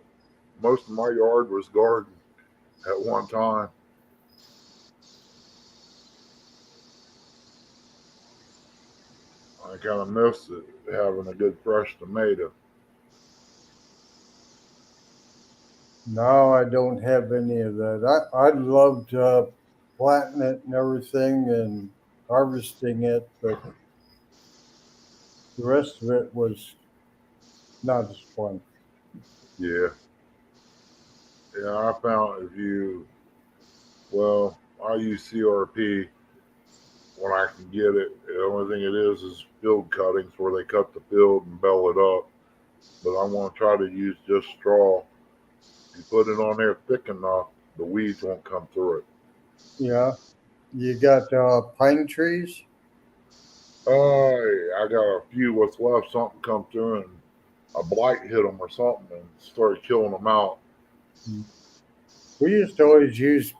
most of my yard was garden at one time. I kind of miss it having a good fresh tomato. Now I don't have any of that. I loved planting it and everything and harvesting it, but the rest of it was not as fun. Yeah, yeah. I found if you, well, I use CRP when I can get it. The only thing it is field cuttings where they cut the field and bell it up. But I want to try to use just straw. If you put it on there thick enough, the weeds won't come through it. Yeah, you got pine trees. I got a few what's left. Something come through and a blight hit them or something and started killing them out. We used to always use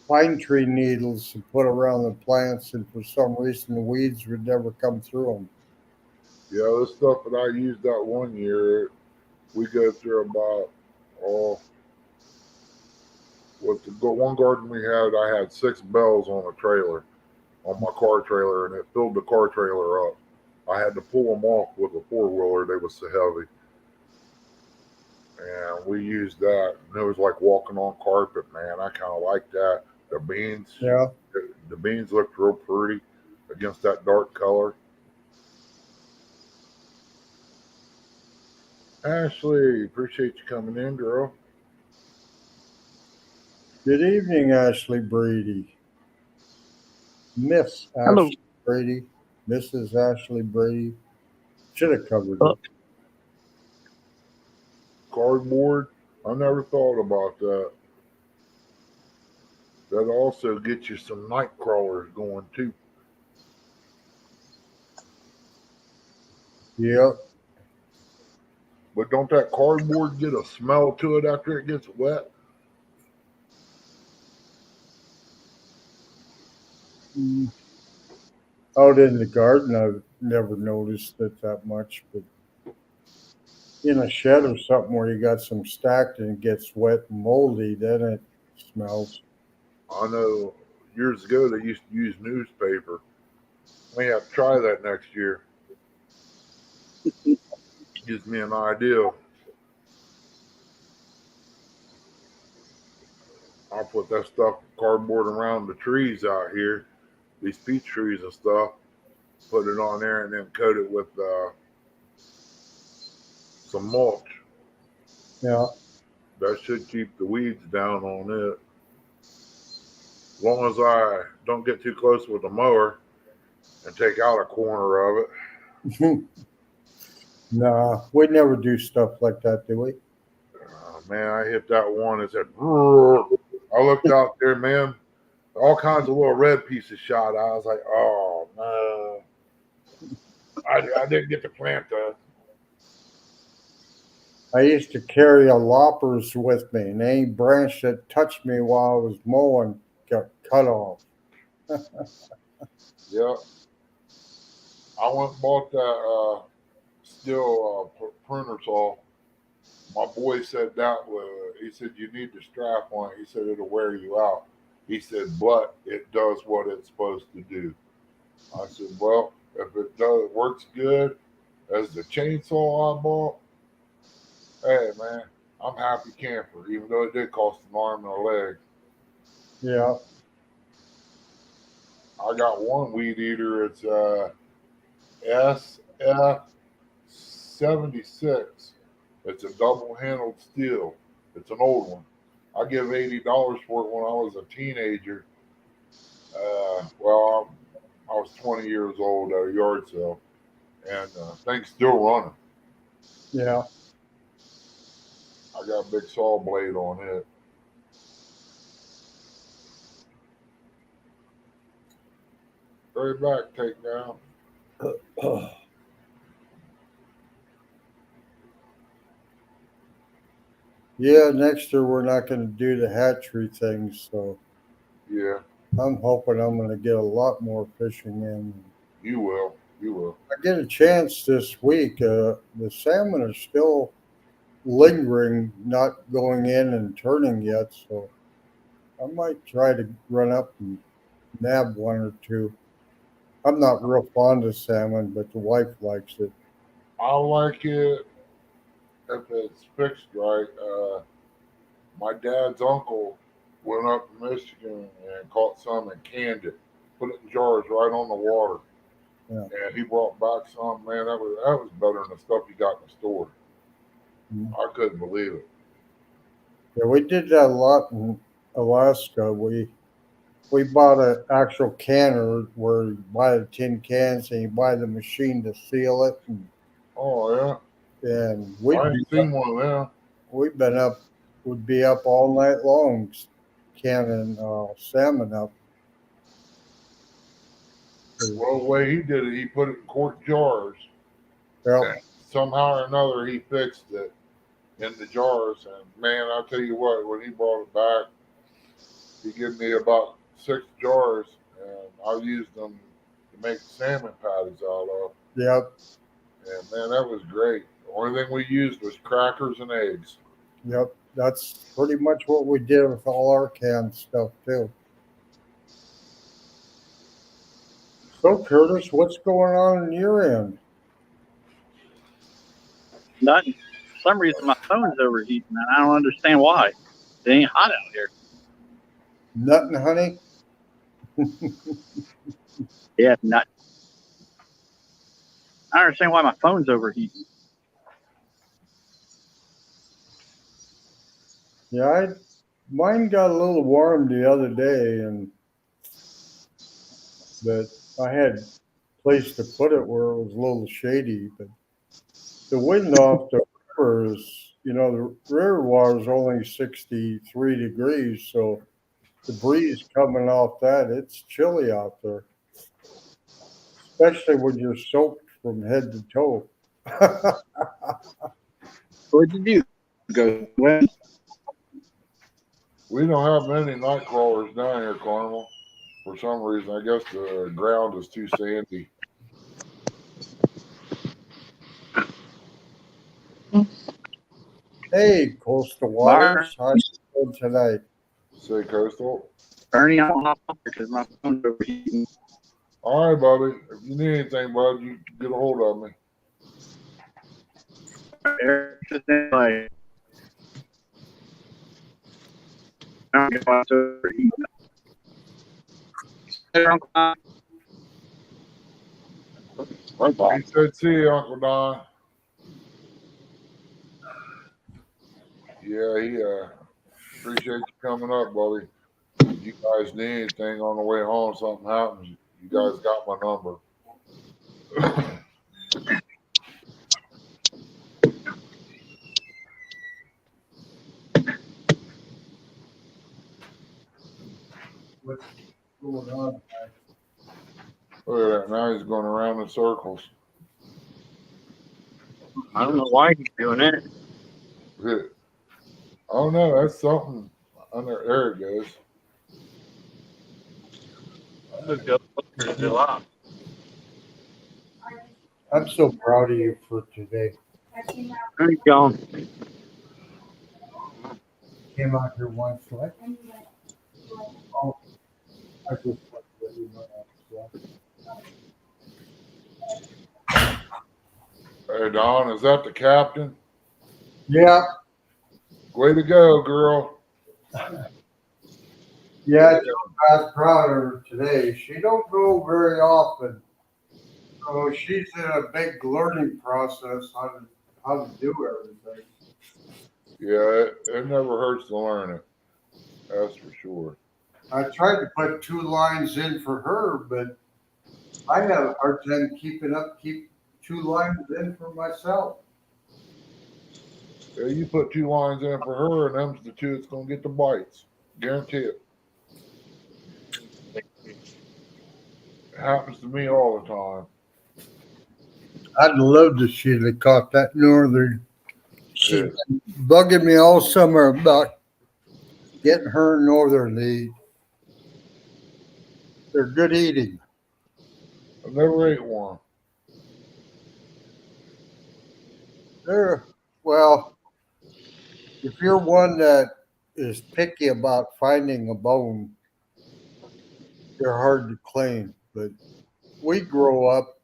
pine tree needles to put around the plants, and for some reason the weeds would never come through them. Yeah, this stuff that I used that one year, we go through about, oh, with the one garden we had, I had 6 bells on a trailer, on my car trailer, and it filled the car trailer up. I had to pull them off with a four-wheeler. They were so heavy. And we used that. And it was like walking on carpet, man. I kind of like that. The beans, Yeah, the beans looked real pretty against that dark color. Ashley, appreciate you coming in, girl. good evening, Ashley Brady. Miss Hello. Ashley Brady. Mrs. Ashley Brady. Should have covered Uh, it. Cardboard. I never thought about that. That also gets you some night crawlers going too. Yep. But don't that cardboard get a smell to it after it gets wet? Mm. Out in the garden, I've never noticed it that much, but in a shed or something where you got some stacked and it gets wet and moldy, then it smells. I know years ago they used to use newspaper. We have to try that next year. Gives me an idea. I'll put that stuff cardboard around the trees out here, these peach trees and stuff. Put it on there and then coat it with some mulch. Yeah. That should keep the weeds down on it. As long as I don't get too close with the mower and take out a corner of it. Nah, we never do stuff like that, do we? Man, I hit that one. It said, "Roar." I looked out there, man. All kinds of little red pieces shot out. I was like, oh, no. I didn't get to plant that. I used to carry a loppers with me, and any branch that touched me while I was mowing got cut off. Yeah. I went and bought that steel printer saw. My boy said he said, you need the strap on it. He said, it'll wear you out. He said, but it does what it's supposed to do. I said, well, if it works good as the chainsaw I bought, hey, man, I'm happy camper, even though it did cost an arm and a leg. Yeah. I got one weed eater. It's F-76. It's a double-handled steel. It's an old one. I give $80 for it when I was a teenager. Well, I was 20 years old at a yard sale, and thing's still running. Yeah. I got a big saw blade on it. Very back takedown. Yeah, next year we're not going to do the hatchery thing, so Yeah, I'm hoping I'm going to get a lot more fishing in. you will. You will. I get a chance this week. The salmon are still lingering, not going in and turning yet, so I might try to run up and nab one or two. I'm not real fond of salmon, but the wife likes it. I like it if it's fixed right. My dad's uncle went up to Michigan and caught some and canned it, put it in jars right on the water, Yeah. and he brought back some. Man, that was better than the stuff you got in the store. Mhm. I couldn't believe it. Yeah, we did that a lot in Alaska. We bought an actual canner where you buy the tin cans and you buy the machine to seal it, Oh yeah, and I ain't seen one of them. we've been up, would be up all night long canning salmon up. Well, the way he did it, he put it in quart jars, Well, and somehow or another he fixed it in the jars. And man, I tell you what, when he brought it back, he gave me about 6 jars, and I used them to make salmon patties out of. yep, And man, that was great. The only thing we used was crackers and eggs. yep. That's pretty much what we did with all our canned stuff too. So, Curtis, what's going on in your end? Nothing. For some reason, my phone's overheating, and I don't understand why. It ain't hot out here. Nothing, honey. Yeah, nothing. I don't understand why my phone's overheating. Yeah, mine got a little warm the other day, and but I had a place to put it where it was a little shady. But the wind off the river is, the river water is only 63 degrees, so the breeze coming off that, it's chilly out there, especially when you're soaked from head to toe. What'd you do? Go win? We don't have many night crawlers down here, Carnival. For some reason, I guess the ground is too sandy. Hey, Coastal Byron, Waters, how you doing tonight? Say coastal. Ernie, I don't hop on because my phone's overheating. All right, Bobby. If you need anything, bud, you get a hold of me. Eric's just like, I don't get why it's overheating. Hey, Uncle Don. He said, "See you, Uncle Don." Yeah, he appreciate you coming up, buddy. If you guys need anything on the way home, something happens, you guys got my number. What's going on? Look at that. Now he's going around in circles. I don't know why he's doing it. Oh no, that's something. There it goes. I'm so proud of you for today. There you go. Came out here once, right? Oh, I just want to let you know that. Hey Don, is that the captain? Yeah, Way to go, girl. yeah, I was proud of her today. She don't go very often So she's in a big learning process how to do everything. Yeah, it never hurts to learn it. That's for sure. I tried to put 2 lines in for her, but I had a hard time keep 2 lines in for myself. Yeah, you put 2 lines in for her, and them's the two that's gonna get the bites. Guarantee it. It happens to me all the time. I'd love to see they caught that northern. She's Yeah, been bugging me all summer about getting her northern to eat. They're good eating. I never ate one. They're well, if you're one that is picky about finding a bone, they're hard to clean. But we grow up,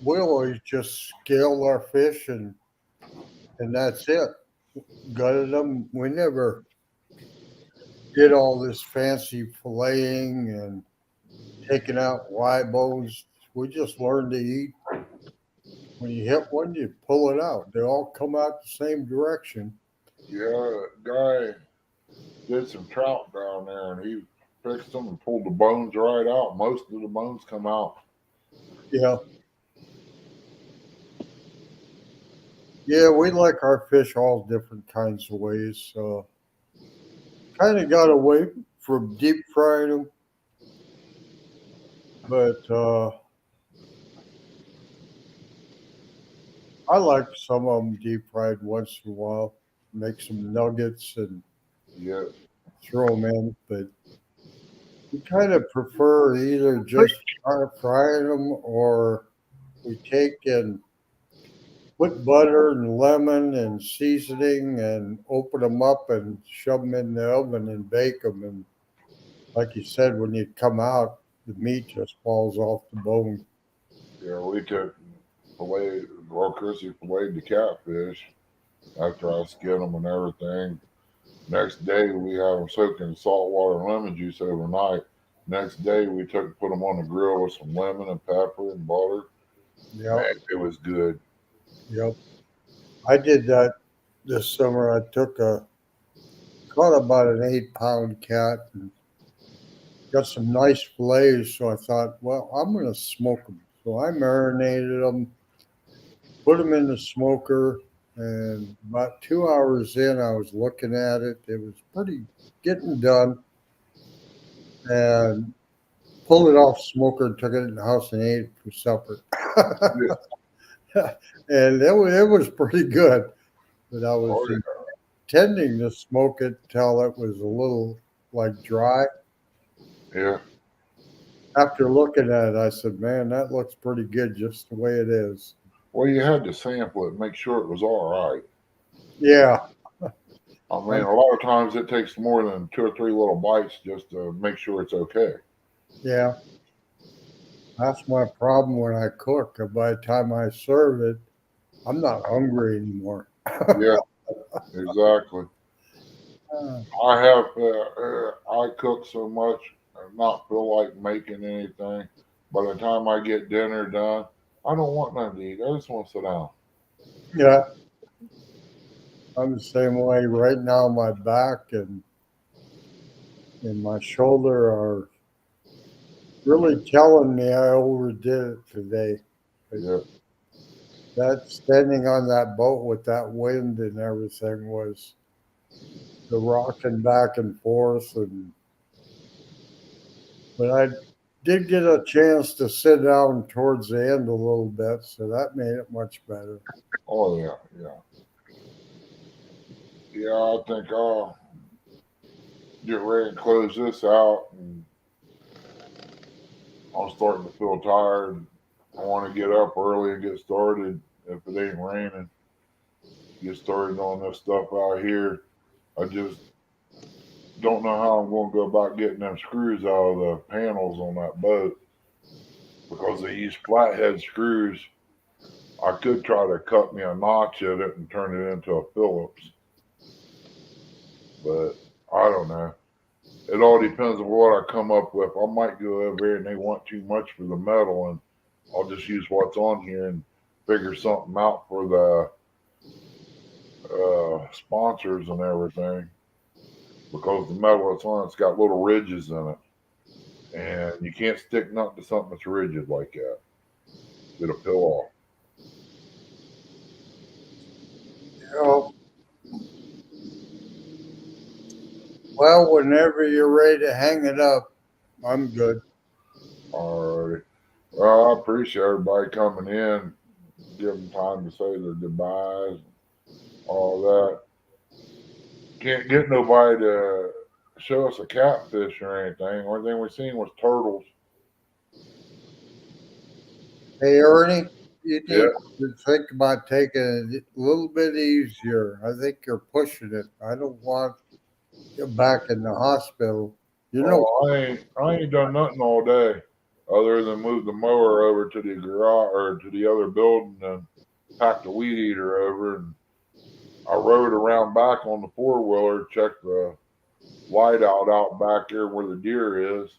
we always just scale our fish and that's it. Gutted them. We never did all this fancy filleting and taking out Y bones. We just learned to eat. When you hit one, you pull it out. They all come out the same direction. Yeah, guy did some trout down there, and he fixed them and pulled the bones right out. Most of the bones come out. Yeah. Yeah, we like our fish all different kinds of ways. Kind of got away from deep frying them, but I like some of them deep fried once in a while. Make some nuggets and Yeah, throw them in, but we kind of prefer either just frying them or we take and put butter and lemon and seasoning and open them up and shove them in the oven and bake them. And like you said, when you come out, the meat just falls off the bone. yeah. We took fillet, or Chrissy filleted the catfish after I skinned them and everything. Next day, we had them soaked in salt water and lemon juice overnight. Next day, we put them on the grill with some lemon and pepper and butter. Yep, Man, it was good. yep. I did that this summer. I caught about an 8 pound cat and got some nice fillets. So I thought, well, I'm going to smoke them. So I marinated them, put them in the smoker, and about 2 hours in, I was looking at it. It was pretty getting done, and pulled it off smoker and took it in the house and ate it for supper. Yeah. And it was pretty good, but I was Oh, intending to smoke it till it was a little like dry. yeah. After looking at it, I said, "Man, that looks pretty good just the way it is." Well, you had to sample it, make sure it was all right. Yeah, I mean, I'm, a lot of times it takes more than two or three little bites just to make sure it's okay. yeah. That's my problem when I cook. By the time I serve it, I'm not hungry anymore. Yeah, exactly. Uh, I cook so much, I not feel like making anything. By the time I get dinner done, I don't want nothing to eat. I just want to sit down. yeah, I'm the same way. Right now, my back and my shoulder are really telling me I overdid it today. But Yeah, that standing on that boat with that wind and everything was the rocking back and forth. And but I did get a chance to sit down towards the end a little bit, so that made it much better. oh yeah, yeah, yeah. I think I'll get ready and close this out, and I'm starting to feel tired. I want to get up early and get started. If it ain't raining, get started on this stuff out here. I just don't know how I'm going to go about getting them screws out of the panels on that boat because they use flathead screws. I could try to cut me a notch at it and turn it into a Phillips, but I don't know. It all depends on what I come up with. I might go over here and they want too much for the metal, and I'll just use what's on here and figure something out for the sponsors and everything, because the metal that's on it's got little ridges in it, and you can't stick nothing to something that's rigid like that. It'll peel off. You know, well, whenever you're ready to hang it up, I'm good. All right. Well, I appreciate everybody coming in, give them time to say their goodbyes, all that. Can't get nobody to show us a catfish or anything. Only thing we seen was turtles. Hey, Ernie, you Yeah. need to think about taking it a little bit easier. I think you're pushing it. I don't want you back in the hospital. You know, Oh, I ain't done nothing all day other than move the mower over to the garage or to the other building and pack the weed eater over, and I rode around back on the 4-wheeler, checked the light out back there where the deer is.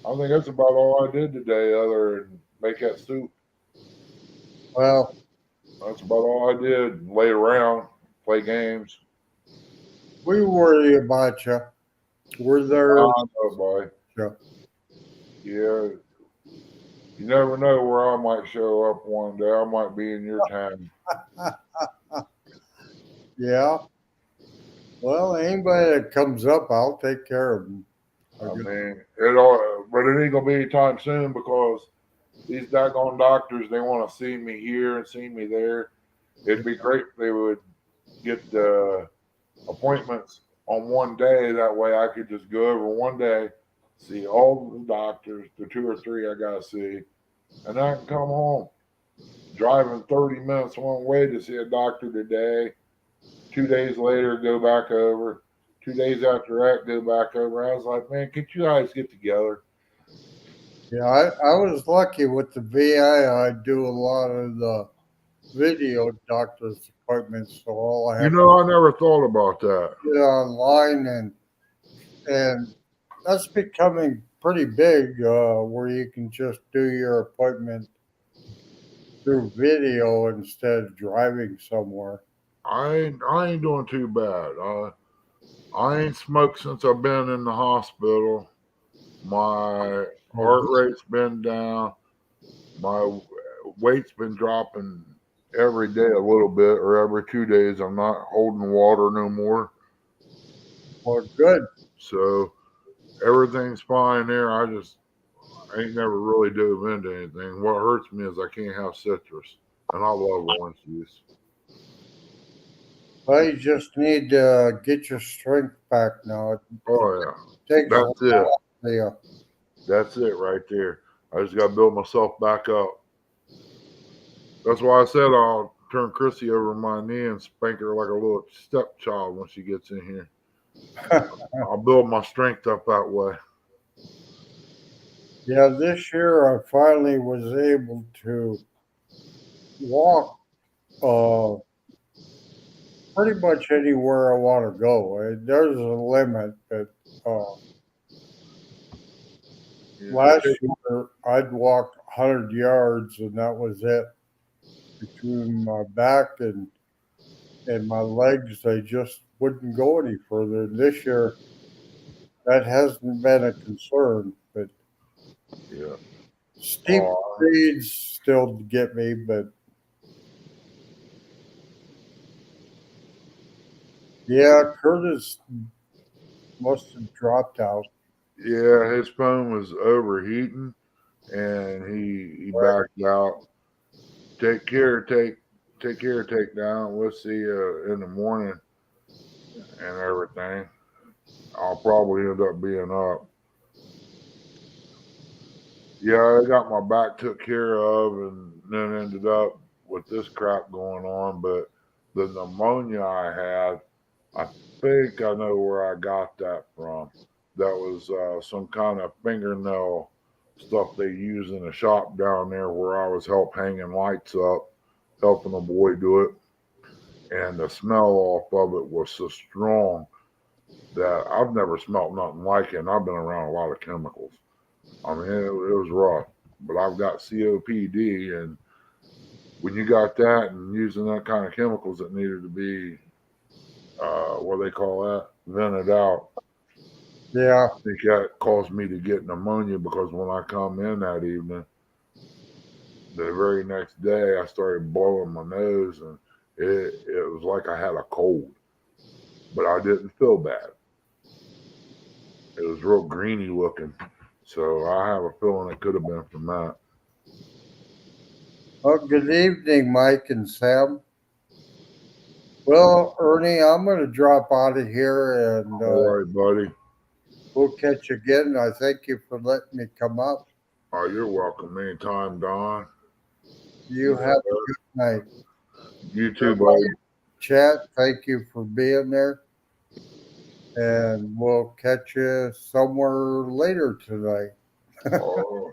I think that's about all I did today other than make that soup. well, That's about all I did. Lay around, play games. we worry about you. We're there. I know, boy. Yeah, you never know where I might show up one day. I might be in your town. Yeah. Well, anybody that comes up, I'll take care of them. I mean, it all, but it ain't gonna be anytime soon because these daggone doctors, they want to see me here and see me there. It'd be great if they would get the appointments on one day. That way I could just go over one day, see all the doctors, the 2 or 3 I gotta see, and I can come home. Driving 30 minutes one way to see a doctor today, 2 days later, go back over. 2 days after that, go back over. I was like, man, can't you guys get together? Yeah, I was lucky with the VA. I do a lot of the video doctor's appointments, so all I You have to know, I never thought about that. do online, and that's becoming pretty big, where you can just do your appointment through video instead of driving somewhere. I ain't doing too bad. I ain't smoked since I've been in the hospital. My Oh, heart rate's been down. My weight's been dropping every day a little bit, or every 2 days. I'm not holding water no more. well, good. So everything's fine there. I ain't never really dove into anything. What hurts me is I can't have citrus, and I love orange juice. Well, you just need to get your strength back now. It Oh yeah, takes a that's it. while. Yeah. That's it right there. I just got to build myself back up. That's why I said I'll turn Chrissy over my knee and spank her like a little stepchild when she gets in here. I'll build my strength up that way. Yeah, this year I finally was able to walk uh, pretty much anywhere I want to go. There's a limit, but last year I'd walk 100 yards and that was it. Between my back and my legs, they just wouldn't go any further. This year, that hasn't been a concern, but Yeah. steep speeds still get me. But yeah, Curtis must have dropped out. Yeah, his phone was overheating and he backed out. Take care, take care, take down. We'll see you in the morning and everything. I'll probably end up being up. Yeah, I got my back took care of and then ended up with this crap going on. But the pneumonia I had, I think I know where I got that from. That was some kind of fingernail stuff they use in the shop down there where I was hanging lights up, helping a boy do it. And the smell off of it was so strong that I've never smelled nothing like it. And I've been around a lot of chemicals. I mean, it was rough. but I've got COPD, and when you got that and using that kind of chemicals that needed to be, what do they call that, vented out, Yeah. I think that caused me to get pneumonia because when I come in that evening, the very next day I started blowing my nose and it was like I had a cold, but I didn't feel bad. It was real greeny looking, so I have a feeling it could have been from that. Well, good evening, Mike and Sam. Well, Ernie, I'm going to drop out of here and All right, buddy. we'll catch you again. I thank you for letting me come up. Oh, you're welcome anytime, Don. You have a good night. You too, buddy. Chat, thank you for being there. And we'll catch you somewhere later tonight. Oh,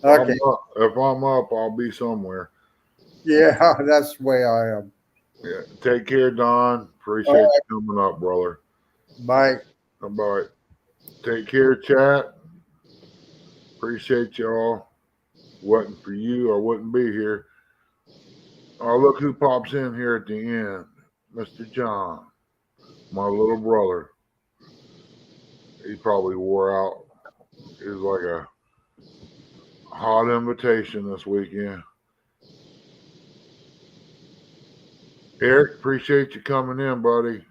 Okay. if I'm up, I'll be somewhere. Yeah, that's the way I am. Yeah. Take care, Don. Appreciate All you coming up, brother. Bye. Bye. Take care, chat. Appreciate y'all. Wasn't for you, I wouldn't be here. Oh, look who pops in here at the end. Mr. John, my little brother. He probably wore out. It was like a hot invitation this weekend. Eric, appreciate you coming in, buddy.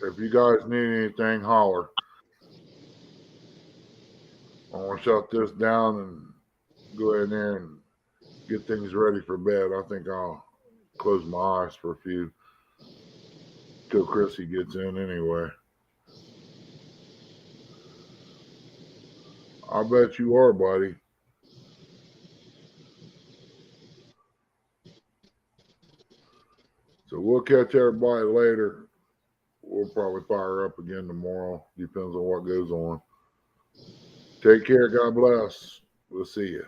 If you guys need anything, holler. I want to shut this down and go in there and get things ready for bed. I think I'll close my eyes for a few till Chrissy gets in anyway. I bet you are, buddy. So we'll catch everybody later. We'll probably fire up again tomorrow. Depends on what goes on. Take care. God bless. We'll see you.